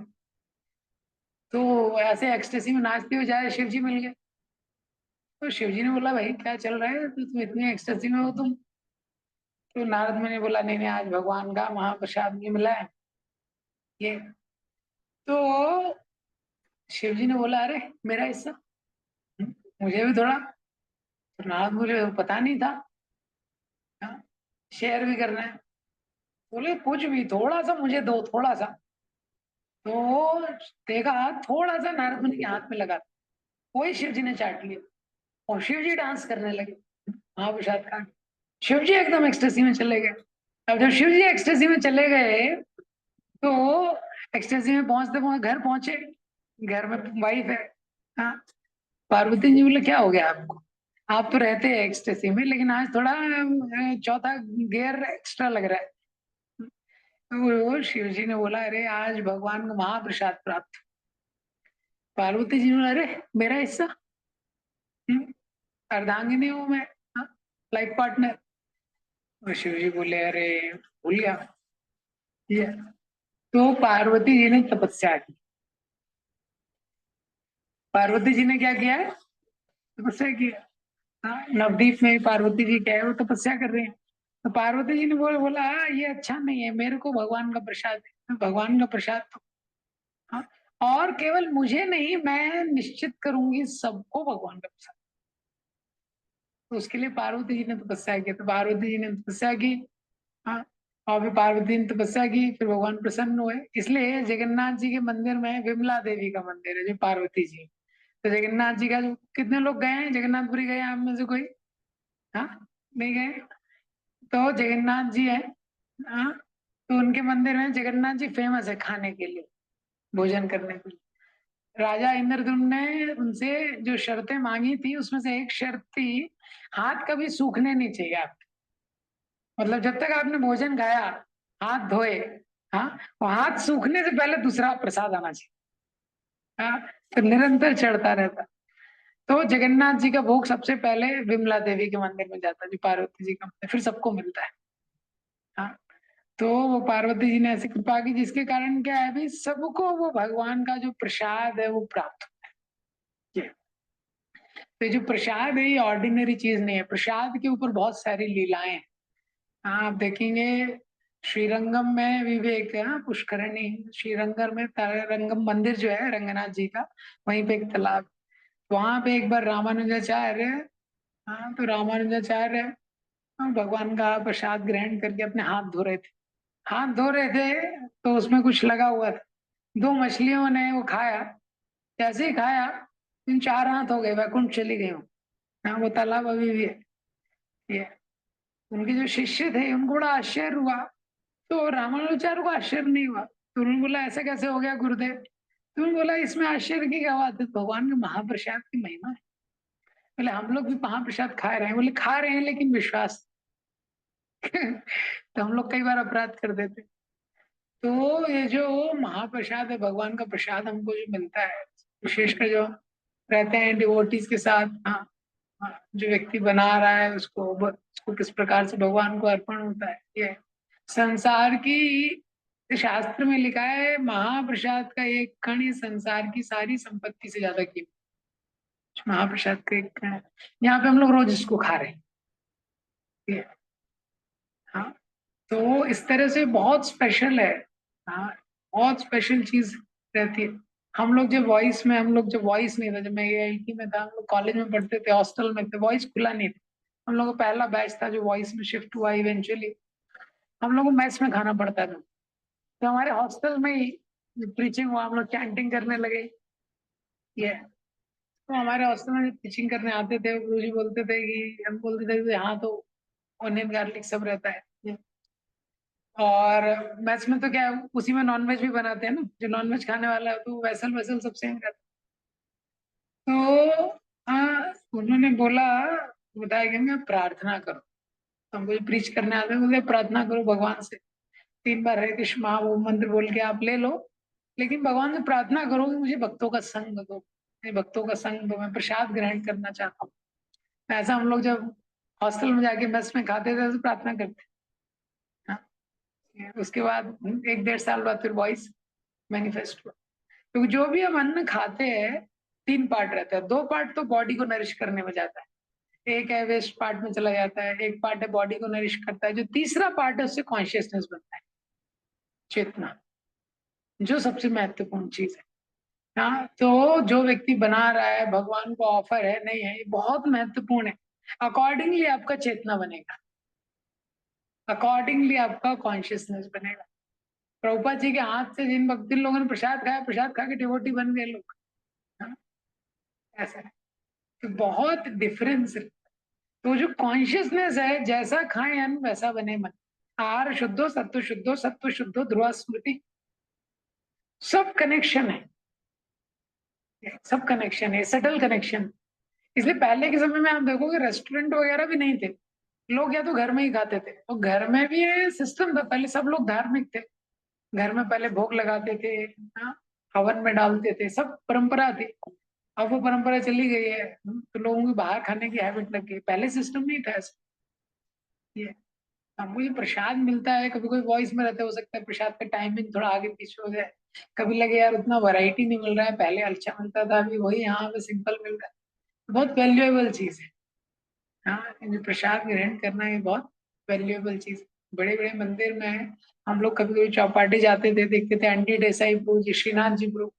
तो ऐसे एक्सटेसी में नाचते हुए जाए शिव जी मिल गए। तो शिव जी ने बोला भाई क्या चल रहा है, तो तुम इतने एक्सटेसी में हो तुम। तो नारद मुनि ने बोला नहीं नहीं आज भगवान का महाप्रसाद नहीं मिला है ये। तो शिव जी ने बोला अरे मेरा हिस्सा, मुझे भी थोड़ा। तो नारद मुझे पता नहीं था, हाँ, शेयर भी करना है। बोले कुछ भी थोड़ा सा मुझे दो, थोड़ा सा। तो देखा थोड़ा सा नारद मुनि के हाथ में लगा, वही शिव जी ने चाट लिया और शिव जी डांस करने लगे महाप्रसाद खा के। शिव जी एकदम एक्सटेसी में चले गए। अब जब शिव जी एक्सटेसी में चले गए तो एक्सटेसी में पहुंचते पहुंचते घर पहुंचे। घर में वाइफ है। हाँ, पार्वती जी बोले क्या हो गया आपको, आप तो रहते हैं एक्सटेसी में लेकिन आज थोड़ा चौथा गियर एक्स्ट्रा लग रहा है। तो वो शिव जी ने बोला अरे आज भगवान को महाप्रसाद प्राप्त। पार्वती जी ने बोला अरे मेरा हिस्सा, अर्धांगिनी हूँ मैं, लाइफ पार्टनर। और शिव जी बोले अरे भूल गया ये। तो पार्वती जी ने तपस्या की। पार्वती जी ने क्या किया है, तपस्या किया। हाँ, नवदीप में पार्वती जी क्या है वो तपस्या कर रहे हैं। तो पार्वती जी ने बोला "हाँ, ये अच्छा नहीं है, मेरे को भगवान का प्रसाद है, भगवान का प्रसाद तो हाँ, और केवल मुझे नहीं मैं निश्चित करूंगी सबको भगवान का प्रसाद। तो उसके लिए पार्वती जी ने तपस्या की। तो पार्वती जी ने तपस्या की। हाँ, और फिर पार्वती ने तपस्या की, फिर भगवान प्रसन्न हुए। इसलिए जगन्नाथ जी के मंदिर में विमला देवी का मंदिर है जो पार्वती जी। तो जगन्नाथ जी का जो, कितने लोग गए हैं जगन्नाथपुरी, गए हैं आप में से कोई? हाँ, नहीं गए? तो जगन्नाथ जी है। हाँ, तो उनके मंदिर में जगन्नाथ जी फेमस है खाने के लिए, भोजन करने के लिए। राजा इंद्रद्युम्न ने उनसे जो शर्तें मांगी थी उसमें से एक शर्त थी, हाथ कभी सूखने नहीं चाहिए आप। मतलब जब तक आपने भोजन खाया, हाथ धोए। हाँ, और हाथ सूखने से पहले दूसरा प्रसाद आना चाहिए। हाँ, तो निरंतर चढ़ता रहता। तो जगन्नाथ जी का भोग सबसे पहले विमला देवी के मंदिर में जाता है, जो पार्वती जी का मंदिर, फिर सबको मिलता है। हाँ, तो वो पार्वती जी ने ऐसी कृपा की जिसके कारण क्या है अभी सबको वो भगवान का जो प्रसाद है वो प्राप्त होता है। तो ये जो प्रसाद है ये ऑर्डिनरी चीज नहीं है, प्रसाद के ऊपर बहुत सारी लीलाएं हैं। हाँ, आप देखेंगे श्रीरंगम में विवेक है, हाँ, पुष्करणी श्रीरंगम में रंगम मंदिर जो है रंगनाथ जी का, वहीं पे एक तालाब। वहां पे एक बार रामानुजाचार्य, हाँ, तो रामानुजाचार्य भगवान का प्रसाद ग्रहण करके अपने हाथ धो रहे थे। हाथ धो रहे थे तो उसमें कुछ लगा हुआ था। दो मछलियों ने वो खाया। जैसे ही खाया, इन चार हाथ हो गए, वैकुंठ चली गई हूँ। हाँ, वो तालाब अभी भी है ये। उनके जो शिष्य थे उनको बड़ा आश्चर्य हुआ। तो रामानुजाचार्य को आश्चर्य नहीं हुआ। तो उन्होंने बोला ऐसा कैसे हो गया गुरुदेव? तो उन्होंने बोला इसमें आश्चर्य की क्या बात है, भगवान के महाप्रसाद की महिमा है। बोले हम लोग भी महाप्रसाद खा रहे हैं। बोले खा रहे हैं लेकिन विश्वास तो हम लोग कई बार अपराध कर देते। तो ये जो महाप्रसाद है, भगवान का प्रसाद हमको जो मिलता है, विशेषकर जो रहते हैं डिवोटीज के साथ, हाँ, हाँ, जो व्यक्ति बना रहा है उसको किस प्रकार से भगवान को अर्पण होता है ये संसार की, शास्त्र में लिखा है महाप्रसाद का एक कण ही संसार की सारी संपत्ति से ज्यादा कीमती। महाप्रसाद का एक कण है। यहाँ पे हम लोग रोज इसको खा रहे हैं ये। हाँ, तो इस तरह से बहुत स्पेशल है। हाँ, बहुत स्पेशल चीज रहती है। हम लोग जब वॉइस नहीं था, जब मैं एआईटी में था, हम लोग कॉलेज में पढ़ते थे, हॉस्टल में थे, वॉइस खुला नहीं था। हम लोग का पहला बैच था जो वॉइस में शिफ्ट हुआ इवेंचुअली। हम लोग को मेस में खाना पड़ता था। तो हमारे हॉस्टल में ही प्रीचिंग हुआ, हम लोग चैंटिंग करने लगे। ये तो हमारे हॉस्टल में टीचिंग करने आते थे, गुरुजी बोलते थे कि, हम बोलते थे कि यहाँ तो ऑनियन गार्लिक सब रहता है। और मैथ्स में तो क्या है, उसी में नॉनवेज भी बनाते हैं ना, जो नॉनवेज खाने वाला है तो वैसल वैसल सब सेम रहता है। तो हाँ, उन्होंने बोला, बताया कि मैं प्रार्थना करो। हमको प्रीच करने आते हैं, बोलते प्रार्थना करो भगवान से, 3 बार हरे कृष्ण महा वो मंत्र बोल के आप ले लो, लेकिन भगवान से प्रार्थना करो कि मुझे भक्तों का संग दो, मुझे भक्तों का संग दो, मैं प्रसाद ग्रहण करना चाहता हूँ। ऐसा हम लोग जब हॉस्टल में जाके मेस में खाते थे तो प्रार्थना करते। हाँ, उसके बाद 1 डेढ़ साल बाद फिर वॉइस मैनिफेस्ट हुआ। क्योंकि जो भी हम अन्न खाते हैं, 3 पार्ट रहता है। 2 पार्ट तो बॉडी को नरिश करने में जाता है, एक है वेस्ट पार्ट में चला जाता है, एक पार्ट है बॉडी को नरिश करता है, जो तीसरा पार्ट है उससे कॉन्शियसनेस बनता है, चेतना, जो सबसे महत्वपूर्ण चीज है। हाँ, तो जो व्यक्ति बना रहा है, भगवान को ऑफर है नहीं है, ये बहुत महत्वपूर्ण है। अकॉर्डिंगली आपका चेतना बनेगा, अकॉर्डिंगली आपका कॉन्शियसनेस बनेगा। प्रभुपाद जी के हाथ से जिन लोगों ने प्रसाद खाया, प्रसाद खा के डिवोटी बन गए लोग। हाँ, ऐसा है, तो बहुत डिफरेंस है। तो जो कॉन्शियसनेस है, जैसा खाएं अन्न वैसा बने मन। आहार शुद्धो, सत्व शुद्धो, ध्रुव स्मृति, सब कनेक्शन है, सब कनेक्शन है, सटल कनेक्शन। इसलिए पहले के समय में आप देखोगे रेस्टोरेंट वगैरह भी नहीं थे, लोग या तो घर में ही खाते थे, और घर में भी ये सिस्टम था, पहले सब लोग धार्मिक थे, घर में पहले भोग लगाते थे, हाँ, हवन में डालते थे, सब परंपरा थी। अब वो परंपरा चली गई है, तो लोगों की बाहर खाने की हैबिट लग गई, पहले सिस्टम नहीं था ऐसा। ये हमको ये प्रसाद मिलता है, कभी कोई वॉइस में रहता है, हो सकता है प्रसाद का टाइमिंग थोड़ा आगे पीछे हो जाए, कभी लगे यार उतना वैरायटी नहीं मिल रहा है, पहले अच्छा मिलता था, अभी वही यहाँ पे सिंपल मिल रहा है। बहुत वैल्यूएबल चीज है। हाँ, ये प्रसाद ग्रहण करना ये बहुत वैल्यूएबल चीज है। बड़े बड़े मंदिर में हम लोग कभी कभी चौपाटी जाते थे, देखते थे एनडी देसाई प्रभु जी, श्रीनाथ जी प्रभु,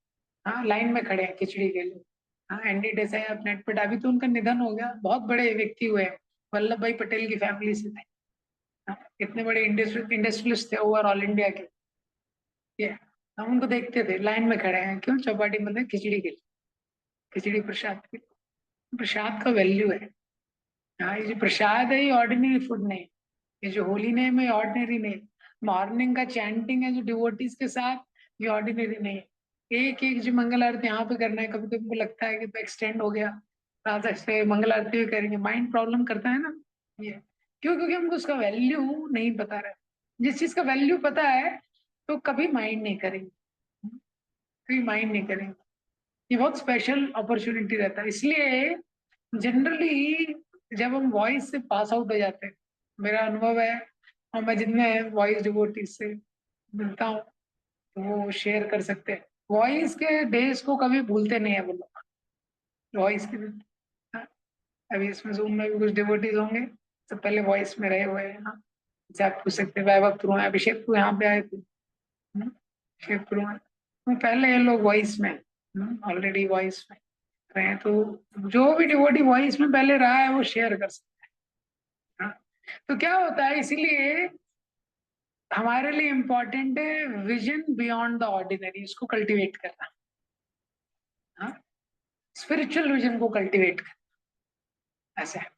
हाँ, लाइन में खड़े हैं खिचड़ी के लिए। हाँ, एनडी देसाई, आप नेट पे, अभी तो उनका निधन हो गया, बहुत बड़े व्यक्ति हुए हैं, वल्लभ भाई पटेल की फैमिली से थे। हाँ, इतने बड़े इंडस्ट्रियलिस्ट थे ओवर ऑल इंडिया के। ये हम उनको देखते थे, लाइन में खड़े हैं, क्यों, चौपाटी में खिचड़ी के लिए, खिचड़ी प्रसाद के लिए। प्रसाद का वैल्यू है। हाँ, ये जो प्रसाद है ये ऑर्डिनरी फूड नहीं, ये जो होली नेम है ऑर्डिनरी नहीं, मॉर्निंग का चैंटिंग है जो डिवोटीज के साथ, ये ऑर्डिनरी नहीं है। एक एक जो मंगल आरती यहाँ पे करना है, कभी कभी हमको लगता है कि तो एक्सटेंड हो गया, रात से मंगल आरती भी करेंगे, माइंड प्रॉब्लम करता है ना। ये क्यों, क्योंकि हमको उसका वैल्यू नहीं पता रहा। जिस चीज का वैल्यू पता है तो कभी माइंड नहीं करेंगे, कभी माइंड नहीं करेंगे। ये बहुत स्पेशल अपॉर्चुनिटी रहता है। इसलिए जनरली जब हम वॉइस से पास आउट हो जाते हैं, मेरा अनुभव है, और मैं जितने वॉइस डिवोटीज से मिलता हूँ तो वो शेयर कर सकते हैं, वॉइस के डेज को कभी भूलते नहीं है वो लोग, वॉइस के। हाँ, अभी इसमें जूम में भी कुछ डिवोटीज होंगे, तो पहले वॉइस में रहे हुए हैं। हाँ, जैसे आप पूछ सकते हैं, वैभव थ्रू अभिषेक थ्रू यहाँ पे आए थे, अभिषेक थ्रू, तो पहले ये लोग वॉइस में, ऑलरेडी वॉइस में रहे हैं, तो जो भी डिवोटी वॉइस में पहले रहा है वो शेयर कर सकते हैं। हाँ, तो क्या होता है, इसीलिए हमारे लिए इम्पोर्टेंट है विजन बियॉन्ड द ऑर्डिनरी, इसको कल्टीवेट करना। हाँ, स्पिरिचुअल विजन को कल्टीवेट करना, ऐसा है।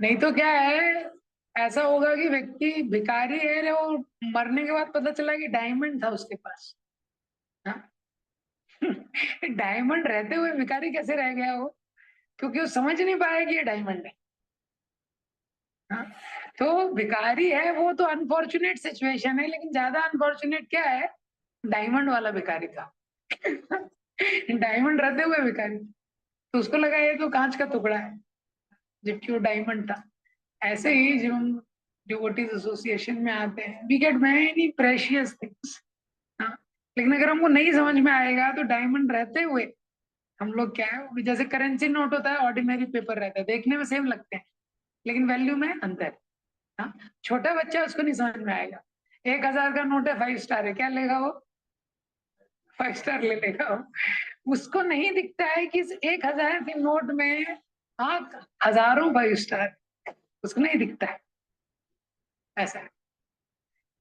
नहीं तो क्या है, ऐसा होगा कि व्यक्ति भिखारी है रे, वो मरने के बाद पता चला कि डायमंड था उसके पास। हाँ, डायमंड रहते हुए भिखारी कैसे रह गया वो, क्योंकि वो समझ नहीं पाया कि ये डायमंड है। हाँ, तो भिखारी है वो तो अनफॉर्चुनेट सिचुएशन है, लेकिन ज्यादा अनफॉर्चुनेट क्या है, डायमंड वाला भिखारी था। डायमंड रहते हुए भिखारी, तो उसको लगा ये तो कांच का टुकड़ा है, जबकि वो डायमंड था। ऐसे ही जब हम डिवोटीज एसोसिएशन में आते हैं, we get many precious things. हाँ, लेकिन अगर हमको नहीं समझ में आएगा तो डायमंड रहते हुए हम लोग क्या है, जैसे करेंसी नोट होता है, ऑर्डिनरी पेपर रहता है, देखने में सेम लगते हैं, लेकिन वैल्यू में अंतर है। हाँ, छोटा बच्चा उसको नहीं समझ में आएगा, 1,000 का नोट है, 5 स्टार है, क्या लेगा वो, 5 स्टार ले लेगा वो। उसको नहीं दिखता है कि इस 1,000 के नोट में, हाँ, हजारों 5 स्टार, उसको नहीं दिखता है, ऐसा है।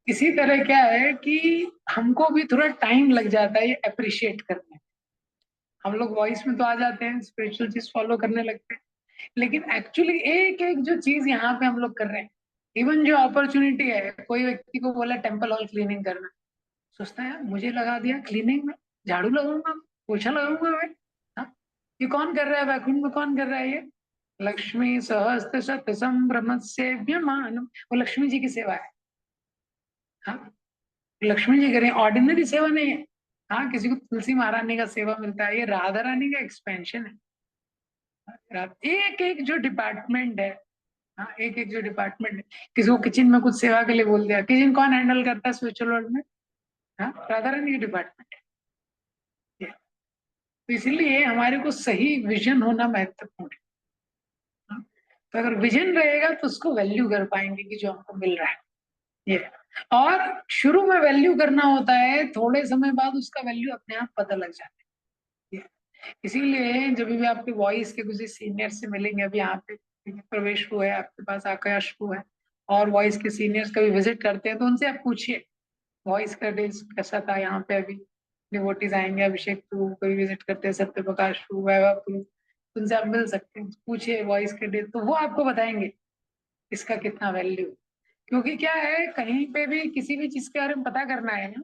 इसी तरह क्या है कि हमको भी थोड़ा टाइम लग जाता है ये अप्रिशिएट करने में। हम लोग वॉइस में तो आ जाते हैं, स्पिरिचुअल चीज फॉलो करने लगते हैं, लेकिन एक्चुअली एक एक जो चीज यहाँ पे हम लोग कर रहे हैं, इवन जो अपॉर्चुनिटी है, कोई व्यक्ति को बोला टेम्पल हॉल क्लीनिंग करना, सोचता है यार मुझे लगा दिया क्लीनिंग में, झाड़ू लगाऊंगा, पोछा लगाऊंगा मैं। हाँ? ये कौन कर रहा है, वैकुंठ में कौन कर रहा है ये? लक्ष्मी सहस्त्र शत संभ्रम सेव्यमान, वो लक्ष्मी जी की सेवा है। हाँ, लक्ष्मी जी करें, ऑर्डिनरी सेवा नहीं है। हाँ, किसी को तुलसी महारानी का सेवा मिलता है, ये राधा रानी का एक्सपेंशन है। एक एक जो डिपार्टमेंट है, हाँ एक एक जो डिपार्टमेंट है, किसी को किचन में कुछ सेवा के लिए बोल दिया, किचन कौन हैंडल करता है स्पिरिचुअल वर्ल्ड में? हाँ, राधा रानी की डिपार्टमेंट है। तो इसलिए हमारे को सही विजन होना महत्वपूर्ण है। हाँ? तो अगर विजन रहेगा तो उसको वैल्यू कर पाएंगे कि जो हमको मिल रहा है ये। और शुरू में वैल्यू करना होता है, थोड़े समय बाद उसका वैल्यू अपने आप पता लग जाता है। इसीलिए जब भी आपके वॉइस के किसी सीनियर से मिलेंगे, अभी यहाँ पे प्रवेश हुआ है आपके पास, आकाश हुआ है, और वॉइस के सीनियर्स कभी विजिट करते हैं तो उनसे आप पूछिए वॉइस का डे कैसा था। यहाँ पे अभी डिवोटीज आएंगे, अभिषेक प्रभु कोई विजिट करते हैं, सत्य प्रकाश प्रभु, वैभव प्रभु, उनसे आप मिल सकते हैं, पूछिए वॉइस के डे, तो वो आपको बताएंगे इसका कितना वैल्यू। क्योंकि क्या है, कहीं पे भी किसी भी चीज के बारे में पता करना है ना,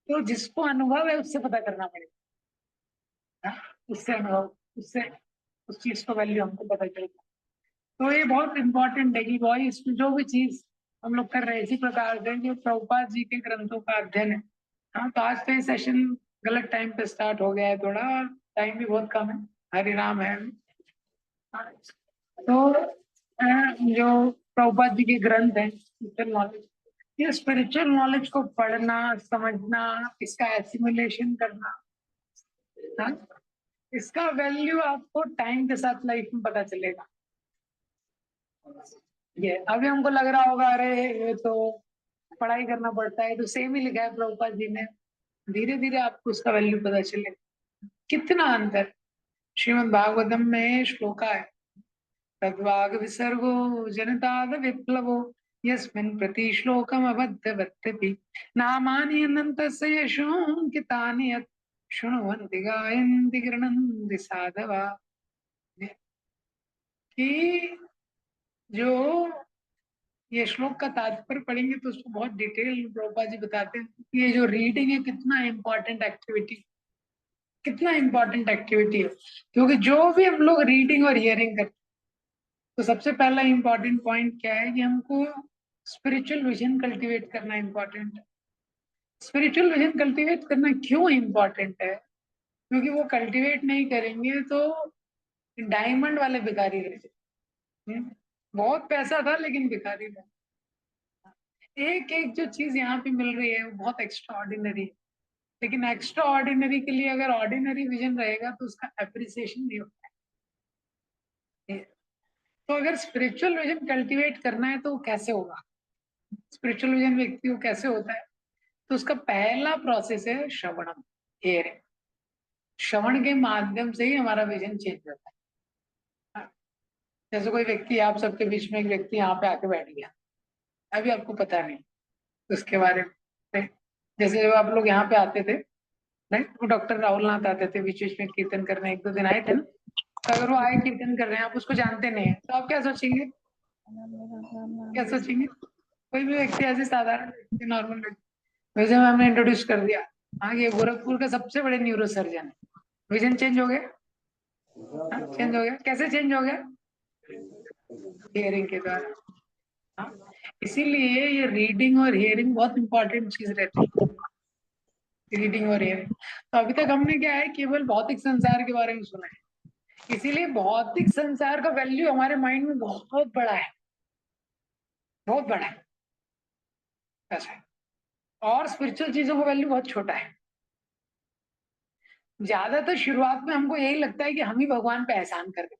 तो जिसको अनुभव है उससे पता करना पड़ेगा। हाँ? उससे अनुभव, उससे उस चीज का वैल्यू हमको पता चलेगा। तो ये बहुत इंपॉर्टेंट है कि वॉइस में जो भी चीज हम लोग कर रहे हैं, इसी प्रकार से जो प्रभुपाद जी के ग्रंथों का अध्ययन है। हाँ, तो आज तो ये सेशन गलत टाइम पे स्टार्ट हो गया है थोड़ा, और टाइम भी बहुत कम है, हरि राम है। हाँ, तो जो प्रभुपाद जी के ग्रंथ है स्पिरिचुअल नॉलेज, ये स्पिरिचुअल नॉलेज को पढ़ना, समझना, इसका एसिमुलेशन करना, हाँ, इसका वैल्यू आपको टाइम के साथ लाइफ में पता चलेगा। ये अभी हमको लग रहा होगा अरे ये तो पढ़ाई करना पड़ता है, तो सेम ही लिखा है प्रभुपाद जी ने। धीरे धीरे आपको उसका वैल्यू पता चलेगा कितना अंतर। श्रीमद् भागवतम में श्लोका है, तद्वाग विसर्गो जनताद विप्लवो यस्मिन् प्रति श्लोकम अबद्धवत्तपि नामानि अनन्तस्य यशोऽङ्कितानि यत् शृण्वन्ति गायन्ति गृह्णन्ति साधवा। कि जो ये श्लोक का तात्पर्य पढ़ेंगे तो उसको बहुत डिटेल में प्रभुपाद जी बताते हैं कि ये जो रीडिंग है कितना इम्पोर्टेंट एक्टिविटी, कितना इम्पोर्टेंट एक्टिविटी है। क्योंकि जो भी हम लोग रीडिंग और हियरिंग करते हैं, तो सबसे पहला इम्पोर्टेंट पॉइंट क्या है कि हमको स्पिरिचुअल विजन कल्टीवेट करना इम्पोर्टेंट है। स्पिरिचुअल विजन कल्टीवेट करना क्यों इम्पोर्टेंट है? क्योंकि वो कल्टीवेट नहीं करेंगे तो डायमंड वाले भिखारी रह जाए। बहुत पैसा था लेकिन भिखारी रह। एक एक जो चीज यहाँ पे मिल रही है वो बहुत एक्स्ट्रा ऑर्डिनरी है, लेकिन एक्स्ट्रा ऑर्डिनरी के लिए अगर ऑर्डिनरी विजन रहेगा तो उसका अप्रिसिएशन नहीं होता है। तो अगर स्पिरिचुअल विजन कल्टीवेट करना है तो वो कैसे होगा? स्पिरिचुअल विजन व्यक्ति को कैसे होता है? तो उसका पहला प्रोसेस है श्रवणम, हेयरिंग। श्रवण के माध्यम से ही हमारा विजन चेंज होता है। जैसे कोई व्यक्ति, आप सबके बीच में एक व्यक्ति यहाँ पे आके बैठ गया, अभी आपको पता नहीं उसके बारे में। जैसे जब आप लोग यहाँ पे आते थे, नहीं, वो डॉक्टर राहुल नाथ आते थे बीच बीच में कीर्तन करने, एक दो दिन आए थे ना, तो अगर वो आए कीर्तन कर रहे हैं, आप उसको जानते नहीं है, तो आप क्या सोचेंगे? क्या सोचेंगे? कोई भी व्यक्ति ऐसे साधारण व्यक्ति, नॉर्मल व्यक्ति, वैसे में हमने इंट्रोड्यूस कर दिया, हाँ ये गोरखपुर का सबसे बड़े न्यूरो सर्जन है, विजन चेंज हो गया। हाँ, चेंज हो गया, कैसे चेंज हो गया? हियरिंग के द्वारा। हाँ, इसीलिए ये रीडिंग और हियरिंग बहुत इंपॉर्टेंट चीज रहती है, रीडिंग और हियरिंग। तो अभी तक हमने क्या है, केवल भौतिक संसार के बारे में सुना है, इसीलिए भौतिक संसार का वैल्यू हमारे माइंड में बहुत बड़ा है, बहुत बड़ा है ऐसा है। और स्पिरिचुअल चीजों का वैल्यू बहुत छोटा है। ज्यादातर शुरुआत में हमको यही लगता है कि हम ही भगवान पे एहसान कर गए।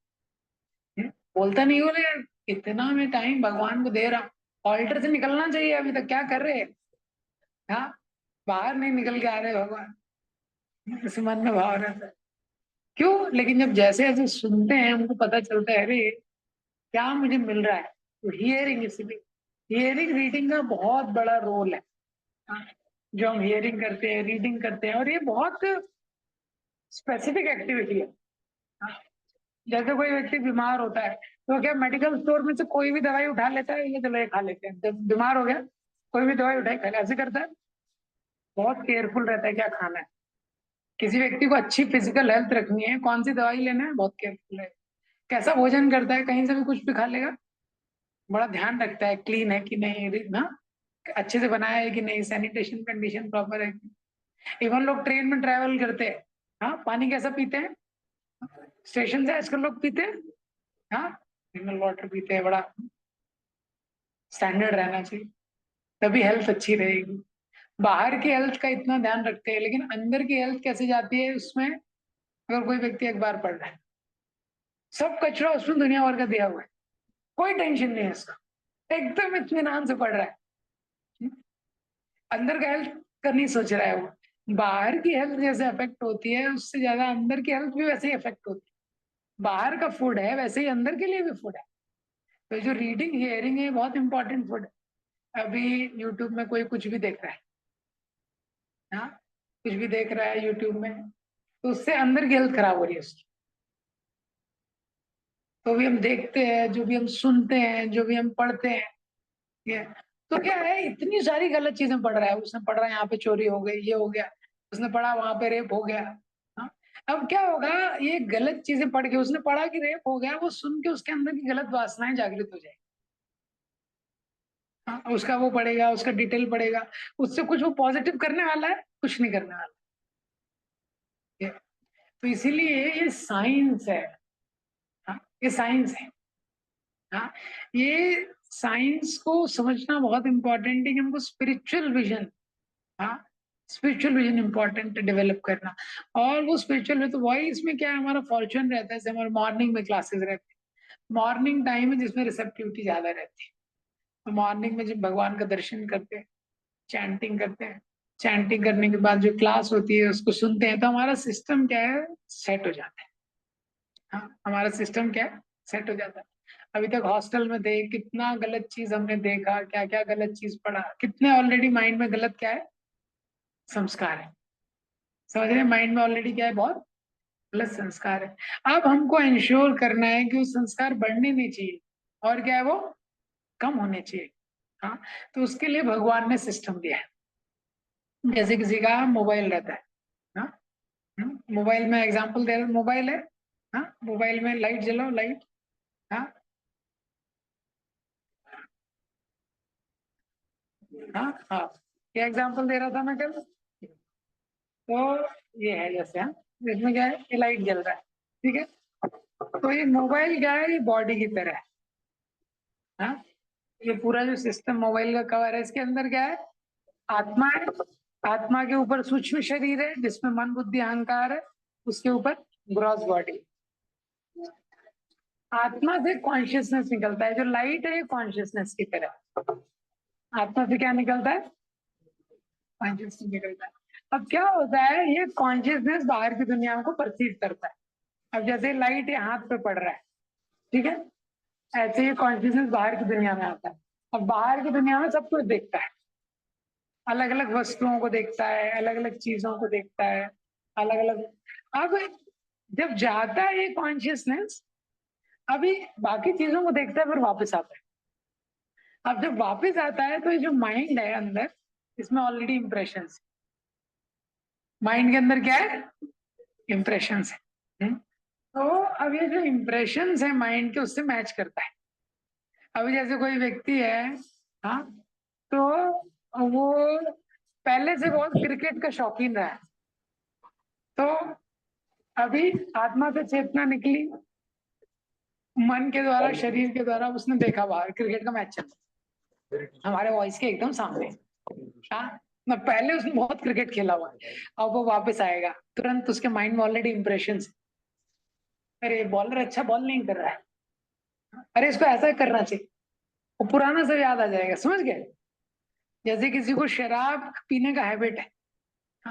बोलता नहीं बोले इतना मैं टाइम भगवान को दे रहा हूँ, ऑल्टर से निकलना चाहिए, अभी तक क्या कर रहे हैं? हाँ, बाहर नहीं निकल के आ रहे भगवान, इस मन में भाव रहता है। क्यों? लेकिन जब जैसे जैसे सुनते हैं हमको पता चलता है अरे क्या मुझे मिल रहा है। तो हियरिंग, इसलिए हियरिंग रीडिंग का बहुत बड़ा रोल है। हाँ, जो हम हियरिंग करते हैं, रीडिंग करते हैं, और ये बहुत स्पेसिफिक एक्टिविटी है। हाँ, जैसे कोई व्यक्ति बीमार होता है तो क्या मेडिकल स्टोर में से कोई भी दवाई उठा लेता है, ये चलो ये खा लेते हैं, जब बीमार हो गया कोई भी दवाई उठाई खा ले, ऐसे करता है? बहुत केयरफुल रहता है क्या खाना है। किसी व्यक्ति को अच्छी फिजिकल हेल्थ रखनी है, कौन सी दवाई लेना है, बहुत केयरफुल है। कैसा भोजन करता है, कहीं से भी कुछ भी खा लेगा, बड़ा ध्यान रखता है क्लीन है कि नहीं, ना अच्छे से बनाया है कि नहीं, सैनिटेशन कंडीशन प्रॉपर है कि। इवन लोग ट्रेन में ट्रेवल करते हैं, हाँ, पानी कैसा पीते हैं, स्टेशन से आजकल लोग पीते हैं, हाँ, मिनरल वाटर पीते हैं, बड़ा स्टैंडर्ड रहना चाहिए, तभी हेल्थ अच्छी रहेगी। बाहर की हेल्थ का इतना ध्यान रखते हैं, लेकिन अंदर की हेल्थ कैसे जाती है उसमें, अगर कोई व्यक्ति अखबार पढ़ रहा है, सब कचरा उसमें दुनिया भर का दिया हुआ है, कोई टेंशन नहीं है उसका, एकदम इत्मीनान से पढ़ रहा है, अंदर का हेल्थ का नहीं सोच रहा है वो। बाहर की हेल्थ जैसे अफेक्ट होती है, उससे ज्यादा अंदर की हेल्थ भी वैसे ही अफेक्ट होती है। बाहर का फूड है वैसे ही अंदर के लिए भी फूड है। तो जो रीडिंग हियरिंग है बहुत इंपॉर्टेंट फूड है। अभी यूट्यूब में कोई कुछ भी देख रहा है, हाँ, कुछ भी देख रहा है यूट्यूब में, तो उससे अंदर की हेल्थ खराब हो रही है उसकी। तो भी हम देखते हैं, जो भी हम सुनते हैं, जो भी हम पढ़ते हैं, ये तो क्या है, इतनी सारी गलत चीजें पढ़ रहा है। उसने पढ़ा यहाँ पे चोरी हो गई, ये हो गया, उसने पढ़ा वहां पे रेप हो गया। हाँ? अब क्या होगा, ये गलत चीजें पढ़ के, उसने पढ़ा कि रेप हो गया, वो सुन के उसके अंदर की गलत वासनाएं जागृत हो जाएगी। हाँ, उसका वो पढ़ेगा, उसका डिटेल पढ़ेगा, उससे कुछ वो पॉजिटिव करने वाला है, कुछ नहीं करने वाला है। तो इसीलिए ये साइंस है। हाँ, ये साइंस है। हाँ, ये साइंस को समझना बहुत इंपॉर्टेंट है कि हमको स्पिरिचुअल विजन, हाँ, स्पिरिचुअल विजन इंपॉर्टेंट डेवलप करना। और वो स्पिरिचुअल है तो वही, इसमें क्या है, हमारा फॉर्चून रहता है, जैसे हमारे मॉर्निंग में क्लासेस रहती है, मॉर्निंग टाइम है जिसमें रिसेप्टिविटी ज्यादा रहती है। तो मॉर्निंग में जब भगवान का दर्शन करते हैं, चैंटिंग करते हैं, चैंटिंग करने के बाद जो क्लास होती है उसको सुनते हैं, तो हमारा सिस्टम क्या है, सेट हो जाता है। हाँ, हमारा सिस्टम क्या है, सेट हो जाता है। अभी तक हॉस्टल में थे, कितना गलत चीज हमने देखा, क्या क्या गलत चीज पढ़ा, कितने ऑलरेडी माइंड में गलत क्या है, संस्कार है। समझ रहे, माइंड में ऑलरेडी क्या है, बहुत गलत संस्कार है। अब हमको इंश्योर करना है कि वो संस्कार बढ़ने नहीं चाहिए, और क्या है, वो कम होने चाहिए। हाँ, तो उसके लिए भगवान ने सिस्टम दिया है। जैसे किसी का मोबाइल रहता है, हाँ, मोबाइल में एग्जांपल दे रहे, मोबाइल है, हाँ, मोबाइल में लाइट जलाओ, लाइट, हाँ, हाँ, हाँ, ये एग्जांपल दे रहा था मैं कल। तो ये है जैसे, हाँ, इसमें क्या है, ये लाइट जल रहा है, ठीक है। तो ये मोबाइल क्या है, ये बॉडी की तरह है, हाँ, ये पूरा जो सिस्टम मोबाइल का कवर है, इसके अंदर क्या है, आत्मा है। आत्मा के ऊपर सूक्ष्म शरीर है जिसमें मन बुद्धि अहंकार है, उसके ऊपर ग्रॉस बॉडी। आत्मा से कॉन्शियसनेस निकलता है, जो लाइट है ये कॉन्शियसनेस की तरह। आत्मा से क्या निकलता है, कॉन्शियसनेस निकलता है। अब क्या होता है, ये कॉन्शियसनेस बाहर की दुनिया को परसीव करता है। अब जैसे लाइट ये हाथ पे पड़ रहा है, ठीक है, ऐसे ही कॉन्शियसनेस बाहर की दुनिया में आता है। अब बाहर की दुनिया में सब कुछ देखता है, अलग अलग वस्तुओं को देखता है, अलग अलग चीजों को देखता है, अलग अलग। अब जब जाता है ये कॉन्शियसनेस, अभी बाकी चीजों को देखता है, फिर वापस आता है। अब जब वापस आता है तो ये जो माइंड है अंदर, इसमें ऑलरेडी इंप्रेशन, माइंड के अंदर क्या है, इंप्रेशन है। तो अब ये जो इंप्रेशन है माइंड के, उससे मैच करता है। अभी जैसे कोई व्यक्ति है, हाँ, तो वो पहले से बहुत क्रिकेट का शौकीन रहा है, तो अभी आत्मा से चेतना निकली, मन के द्वारा, शरीर के द्वारा उसने देखा बाहर क्रिकेट का मैच चल रहा, हमारे वॉइस के एकदम सामने, हाँ, मैं पहले उसने बहुत क्रिकेट खेला हुआ है। अब वो वापस आएगा, तुरंत उसके माइंड में ऑलरेडी इंप्रेशन, अरे बॉलर अच्छा बॉल नहीं कर रहा है, अरे इसको ऐसा करना चाहिए, वो पुराना सब याद आ जाएगा, समझ गए। जैसे किसी को शराब पीने का हैबिट है,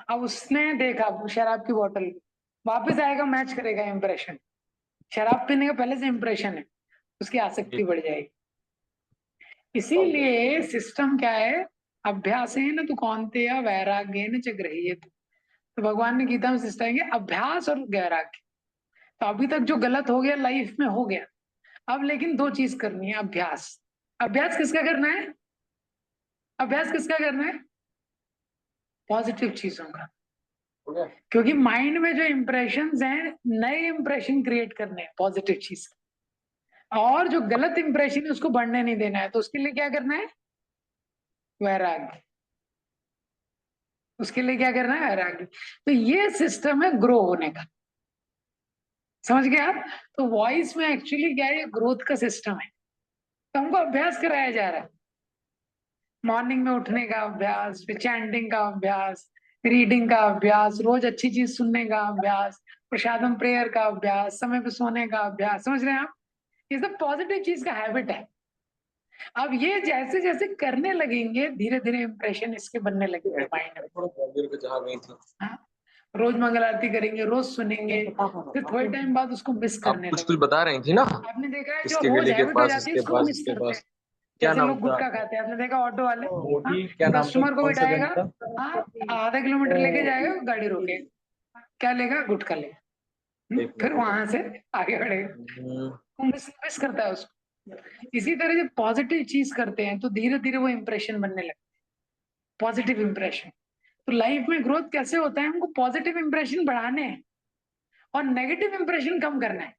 अब उसने देखा शराब की बोतल, वापस आएगा, मैच करेगा इंप्रेशन, शराब पीने का पहले से इंप्रेशन है, उसकी आसक्ति बढ़ जाएगी। इसीलिए सिस्टम क्या है, अभ्यास है ना तो कौन्तेय वैराग्येन च गृह्यते। तो भगवान ने गीता में सिखाया अभ्यास और वैराग्य। तो अभी तक जो गलत हो गया लाइफ में हो गया, अब लेकिन दो चीज करनी है। अभ्यास, अभ्यास किसका करना है? अभ्यास किसका करना है? पॉजिटिव चीजों का। क्योंकि माइंड में जो इंप्रेशंस हैं, नए इंप्रेशन क्रिएट करने हैं पॉजिटिव चीज, और जो गलत इंप्रेशन है उसको बढ़ने नहीं देना है। तो उसके लिए क्या करना है? वैराग्य। उसके लिए क्या करना है? वैराग्य। तो ये सिस्टम है ग्रो होने का। समझ गए आप? तो वॉइस में एक्चुअली क्या है? ग्रोथ का सिस्टम है। तो हमको अभ्यास कराया जा रहा है। मॉर्निंग में उठने का अभ्यास, फिर चैंटिंग का अभ्यास, रीडिंग का अभ्यास, रोज अच्छी चीज सुनने का अभ्यास, प्रसादम प्रेयर का अभ्यास, समय पे सोने का अभ्यास। समझ रहे हैं आप? ये सब पॉजिटिव चीज का हैबिट है। अब ये जैसे जैसे करने लगेंगे धीरे धीरे इंप्रेशन इसके बनने लगेंगे माइंड में। हाँ? रोज मंगल आरती करेंगे, रोज सुनेंगे, फिर थोड़े टाइम बाद उसको मिस आप करने कुछ लगेंगे। कुछ बता रही थी ना, आपने देखा है जो इसके रोज गले के हैबिट हो पास, जाती है इसके उसको पास, मिस इसके करते हैं। पास। क्या जैसे नाम लोग था? गुटखा खाते हैं, आपने देखा ऑटो वाले, हाँ, मोटी, क्या नाम था? कस्टमर को कौन सा बिठाएगा, बैंक था? हाँ, आधा किलोमीटर लेके जाएगा, गाड़ी रोकेगा, क्या लेगा? गुटखा लेगा। एक फिर मिनट। वहां से आगे बढ़ेगा। वो मिस मिस करता है उसको। इसी तरह जब पॉजिटिव चीज करते हैं तो धीरे धीरे वो इंप्रेशन बनने लगता है, पॉजिटिव इंप्रेशन। तो लाइफ में ग्रोथ कैसे होता है? हमको पॉजिटिव इंप्रेशन बढ़ाने हैं और नेगेटिव इंप्रेशन कम करना है।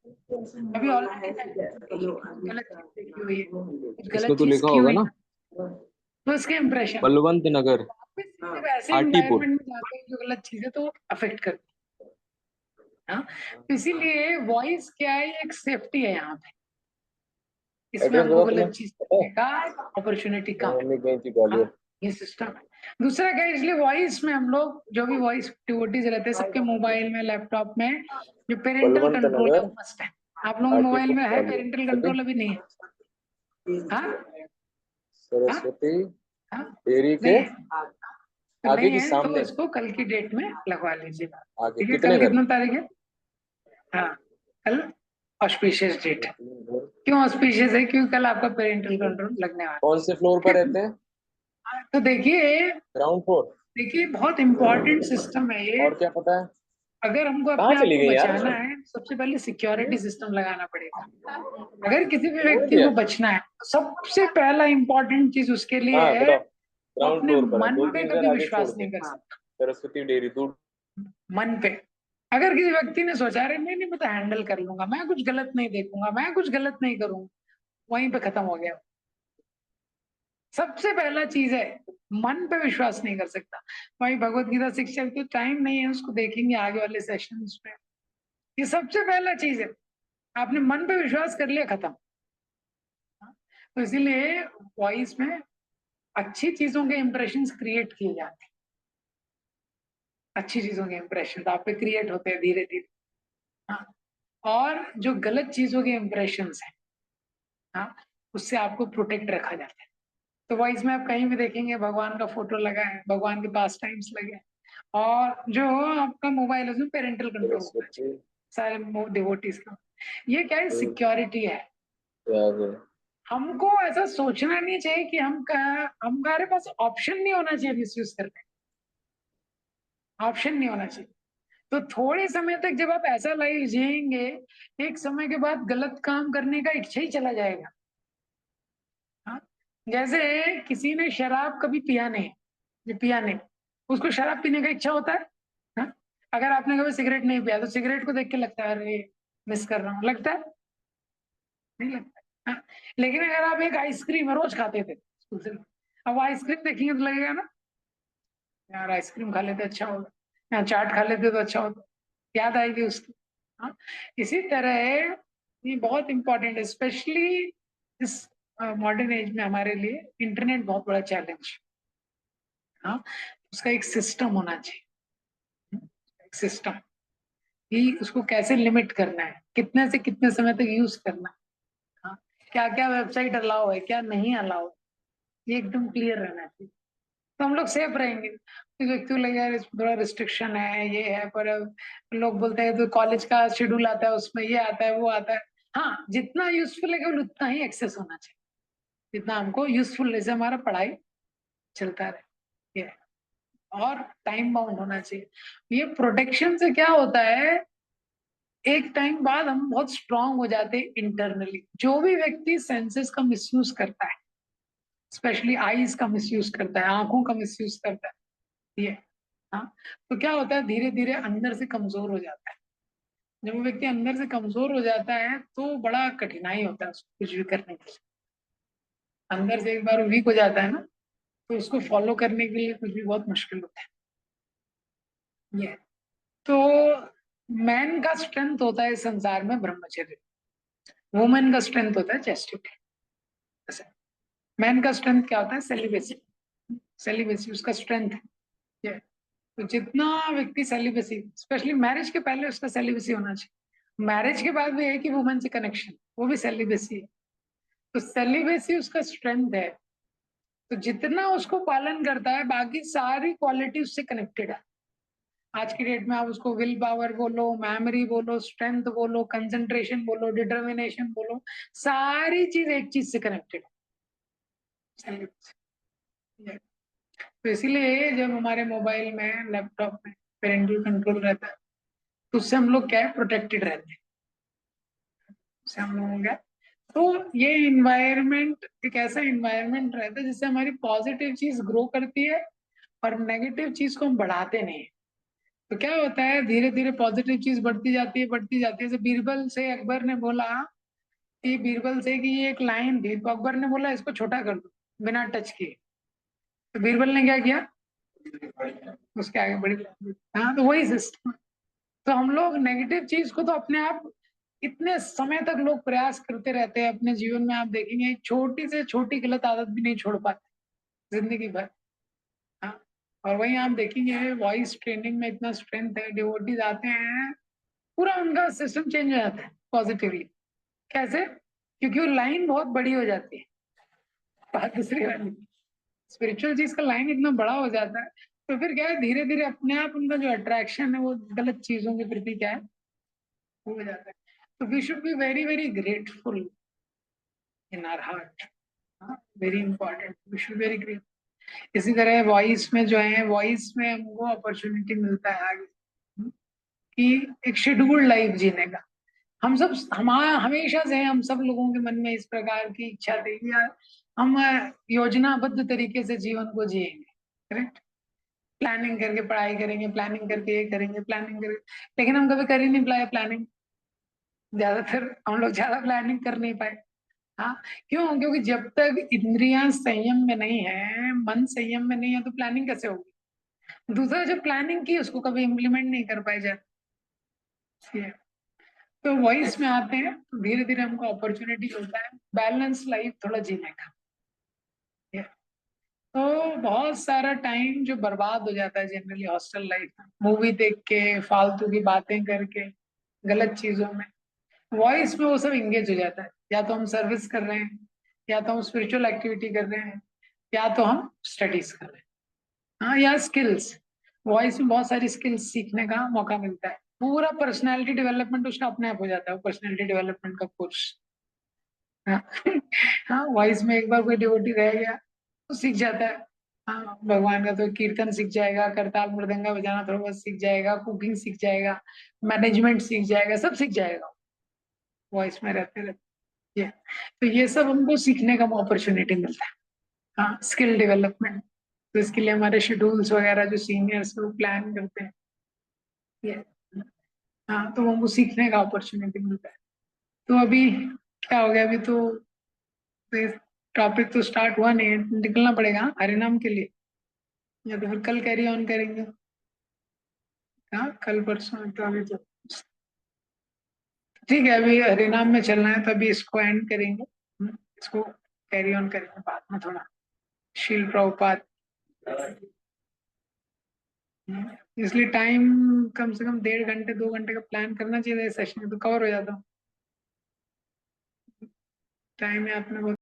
अभी ऑलरेडी गलत चीज देखी हुई है, कुछ इसमें गलत तो चीज लिखा की होगा हुई ना, है, तो इसके इंप्रेशन बलवंत नगर, वापस से जब ऐसे हाटीपुर। एनवायरनमेंट में जाते हैं जो गलत चीजें तो अफेक्ट करती है। हाँ? तो इसीलिए वॉइस क्या है? एक सेफ्टी है यहाँ पे। इसमें एड्रेस हमको बता तुम्हें, गलत चीज पता करने है? का अपॉर्चुनिटी कम मेरी है। मम्मी गई थी हाँ, ग्वालियर। ये सिस्टम है। दूसरा क्या है? इसलिए वॉइस में हम लोग जो भी वॉइस डिवोटीज रहते हैं सबके मोबाइल में, लैपटॉप में जो पेरेंटल बलवंत कंट्रोल है नगर, वो मस्ट है। आप लोगों के मोबाइल हाटीपुर, में है ग्वालियर। Parental okay. कंट्रोल? अभी नहीं है? हाँ? हाँ? सरस्वती हाँ? डेयरी के नहीं है? तो आगे नहीं की है तो सामने। इसको कल की डेट में लगवा लीजिएगा। आगे ठीक है? कितने कल घर? कितना तारीख है? हाँ, कल ऑस्पिशियस डेट है। क्यों ऑस्पिशियस है? क्योंकि कल आपका पेरेंटल कंट्रोल लगने वाला कौन से फ्लोर पर रहते हैं? है। तो देखिए, ग्राउंड फ्लोर। बहुत इंपॉर्टेंट सिस्टम है ये। और क्या पता है? अगर हमको कहाँ अपने आप चली को गई यार? बचाना है सबसे पहले सिक्योरिटी सिस्टम लगाना पड़ेगा। अगर किसी भी छोड़ व्यक्ति दिया। को बचना है तो सबसे पहला इंपॉर्टेंट चीज उसके लिए हाँ है, बताओ। वो ग्राउंड अपने फ्लोर पर है, मन दो पे तीन घर कभी आगे छोड़ विश्वास के। नहीं कर सकता। सरस्वती डेयरी दूर। मन पे अगर किसी व्यक्ति ने सोचा अरे नहीं नहीं मैं तो हैंडल कर लूंगा, मैं कुछ गलत नहीं देखूंगा, मैं कुछ गलत नहीं करूंगा, वहीं पे खत्म हो गया। सबसे पहला चीज है, मन पे विश्वास नहीं कर सकता। वही भगवत गीता शिक्षा तो टाइम नहीं है, उसको देखेंगे आगे वाले सेशंस में। ये सबसे पहला चीज है, आपने मन पे विश्वास कर लिया, खत्म। तो इसीलिए वॉइस में अच्छी चीजों के इंप्रेशन क्रिएट किए जाते हैं। अच्छी चीजों के इंप्रेशन आप पे क्रिएट होते हैं धीरे धीरे। हाँ, और जो गलत चीजों के इंप्रेशन है, हाँ, उससे आपको प्रोटेक्ट रखा जाता है। तो वॉइस में आप कहीं भी देखेंगे भगवान का फोटो लगा है, भगवान के पास टाइम्स लगे हैं, और जो आपका मोबाइल है उसमें पेरेंटल कंट्रोल होना चाहिए सरस्वती सारे डिवोटीज का। ये क्या है? डेयरी सिक्योरिटी है। के आगे। हमको ऐसा सोचना नहीं चाहिए कि हमारे पास ऑप्शन नहीं होना चाहिए मिसयूज करने का। ऑप्शन नहीं होना चाहिए। तो थोड़े समय तक जब आप ऐसा लाइफ जिएंगे, एक समय के बाद गलत काम करने का इच्छा ही चला जाएगा। हाँ? जैसे किसी ने शराब कभी पिया नहीं, जो पिया नहीं, उसको शराब पीने का इच्छा होता है। हाँ? अगर आपने कभी सिगरेट नहीं पिया तो सिगरेट को देख के लगता है अरे मिस कर रहा हूँ, लगता है? नहीं लगता। हाँ? लेकिन अगर आप एक आइसक्रीम रोज खाते थे स्कूल से, अब आइसक्रीम देखेंगे तो लगेगा ना यार आइसक्रीम खा लेते अच्छा होगा, या चाट खा लेते तो अच्छा होता, याद आएगी उसकी। हाँ? इसी तरह ये बहुत इंपॉर्टेंट है, स्पेशली इस मॉडर्न एज में हमारे लिए इंटरनेट बहुत बड़ा चैलेंज। हाँ, उसका एक सिस्टम होना चाहिए। एक सिस्टम कि उसको कैसे लिमिट करना है, कितने से कितने समय तक यूज करना है। हाँ, क्या क्या वेबसाइट अलाउ है, क्या नहीं अलाउ, ये एकदम क्लियर रहना चाहिए। तो हम लोग सेफ रहेंगे। इस व्यक्ति को लगे यार इसमें थोड़ा रिस्ट्रिक्शन है, ये है, पर अब लोग बोलते हैं तो कॉलेज का शेड्यूल आता है उसमें ये आता है वो आता है। हाँ, जितना यूजफुल है केवल उतना ही एक्सेस होना चाहिए जितना हमको यूजफुल, जैसे हमारा पढ़ाई चलता रहे। ये और टाइम बाउंड होना चाहिए। ये प्रोटेक्शन से क्या होता है, एक टाइम बाद हम बहुत स्ट्रांग हो जाते हैं इंटरनली। जो भी व्यक्ति सेंसेस का मिसयूज करता है, स्पेशली आईज का मिसयूज करता है, आंखों का मिसयूज करता है, ये हाँ, तो क्या होता है, धीरे धीरे अंदर से कमजोर हो जाता है। जब वो व्यक्ति अंदर से कमजोर हो जाता है तो बड़ा कठिनाई होता है उसको कुछ भी करने के लिए। अंदर से एक बार वीक हो जाता है ना, तो उसको फॉलो करने के लिए कुछ भी बहुत मुश्किल होता है। ये तो मैन का स्ट्रेंथ होता है इस संसार में ब्रह्मचर्य, वुमेन का स्ट्रेंथ होता है चैस्टिटी। मैन का स्ट्रेंथ क्या होता है, सेलिबेसी। सेलिबेसी उसका स्ट्रेंथ है। ये तो जितना व्यक्ति सेलिबेसी, स्पेशली मैरिज के पहले उसका सेलिबेसी होना चाहिए, मैरिज के बाद भी है कि वुमेन से कनेक्शन, वो भी सेलिबेसी है। तो सेलिबेसी उसका स्ट्रेंथ है। तो जितना उसको पालन करता है, बाकी सारी क्वालिटी उससे कनेक्टेड है। आज की डेट में आप उसको विल पावर बोलो, मेमोरी बोलो, स्ट्रेंथ बोलो, कंसंट्रेशन बोलो, डिटर्मिनेशन बोलो, सारी चीज एक चीज से कनेक्टेड है। तो इसीलिए जब हमारे मोबाइल में, लैपटॉप में पेरेंटल कंट्रोल रहता है, तो उससे हम लोग क्या है, प्रोटेक्टेड रहते हैं। उससे हम लोग क्या, तो ये इन्वायरमेंट एक ऐसा इन्वायरमेंट रहता है जिससे हमारी पॉजिटिव चीज ग्रो करती है और नेगेटिव चीज को हम बढ़ाते नहीं। तो क्या होता है, धीरे धीरे पॉजिटिव चीज बढ़ती जाती है, बढ़ती जाती है। जैसे बीरबल से अकबर ने बोला कि, बीरबल से कि ये एक लाइन थी, तो अकबर ने बोला इसको छोटा कर दो बिना टच किए। तो बीरबल ने क्या किया, उसके आगे बड़ी, हाँ, तो वही सिस्टम। तो हम लोग नेगेटिव चीज को तो अपने आप इतने समय तक लोग प्रयास करते रहते हैं अपने जीवन में। आप देखेंगे एक छोटी से छोटी गलत आदत भी नहीं छोड़ पाते जिंदगी भर। हाँ, और वहीं आप देखेंगे वॉइस ट्रेनिंग में इतना स्ट्रेंथ है, डिवोटीज आते हैं, पूरा उनका सिस्टम चेंज हो जाता है पॉजिटिवली। कैसे, क्योंकि वो लाइन बहुत बड़ी हो जाती है। बात दूसरी वाली, स्पिरिचुअल चीज का लाइन इतना बड़ा हो जाता है, तो फिर क्या है, धीरे धीरे अपने आप उनका जो अट्रैक्शन है वो गलत चीजों के प्रति क्या है, हो जाता है। तो we should be very very grateful in our heart, very important, we should very great. इसी तरह वॉइस में जो है, वॉइस में हमको अपॉर्चुनिटी मिलता है आगे, कि एक शेड्यूल्ड लाइफ जीने का। हम सब, हमारा हमेशा से हम सब लोगों के मन में इस प्रकार की इच्छा थी कि यार हम योजनाबद्ध तरीके से जीवन को जिएंगे, करेक्ट, प्लानिंग करके पढ़ाई करेंगे, प्लानिंग करके ये करेंगे, प्लानिंग करके, लेकिन हम कभी कर ही नहीं पाए प्लानिंग। ज्यादातर हम लोग ज्यादा प्लानिंग कर नहीं पाए। हाँ, क्यों, क्योंकि जब तक इंद्रियां संयम में नहीं है, मन संयम में नहीं है, तो प्लानिंग कैसे होगी। दूसरा, जब प्लानिंग की उसको कभी इम्प्लीमेंट नहीं कर पाए जाते। तो वॉइस में आते हैं तो धीरे धीरे हमको अपॉर्चुनिटी होता है बैलेंस लाइफ थोड़ा जीने का। तो बहुत सारा टाइम जो बर्बाद हो जाता है जनरली हॉस्टल लाइफ में, मूवी देख के, फालतू की बातें करके, गलत चीजों में, वॉइस में वो सब इंगेज हो जाता है। या तो हम सर्विस कर रहे हैं, या तो हम स्पिरिचुअल एक्टिविटी कर रहे हैं, या तो हम स्टडीज कर रहे हैं, हाँ, या स्किल्स। वॉइस में बहुत सारी स्किल्स सीखने का मौका मिलता है। पूरा पर्सनैलिटी डेवलपमेंट उसका अपने आप हो जाता है, पर्सनैलिटी डेवलपमेंट का कोर्स। हाँ, हाँ, वॉइस में एक बार कोई डिवोटी रह गया तो सीख जाता है। हाँ, भगवान का तो कीर्तन सीख जाएगा, करताल मृदंगा बजाना थोड़ा बहुत सीख जाएगा, कुकिंग सीख जाएगा, मैनेजमेंट सीख जाएगा, सब सीख जाएगा वॉइस में रहते रहते। तो ये सब हमको सीखने का अपॉर्चुनिटी मिलता है। हाँ, स्किल डेवलपमेंट। तो इसके लिए हमारे शेड्यूल्स वगैरह जो सीनियर्स वो प्लान करते हैं। ये हाँ, तो हमको सीखने का अपॉर्चुनिटी मिलता है। तो अभी क्या हो गया, अभी तो टॉपिक तो स्टार्ट हुआ नहीं है, निकलना पड़ेगा हरिनाम के लिए, या तो फिर कल कैरी ऑन करेंगे। हाँ, कल परसों, तो अभी तो ठीक है, अभी हरिनाम में चलना है, तो अभी इसको एंड करेंगे। इसको कैरी ऑन करेंगे बाद में थोड़ा, शील प्रभुपाद। इसलिए टाइम कम से कम 1.5 घंटे 2 घंटे का प्लान करना चाहिए, सेशन तो कवर हो जाता। टाइम है आपने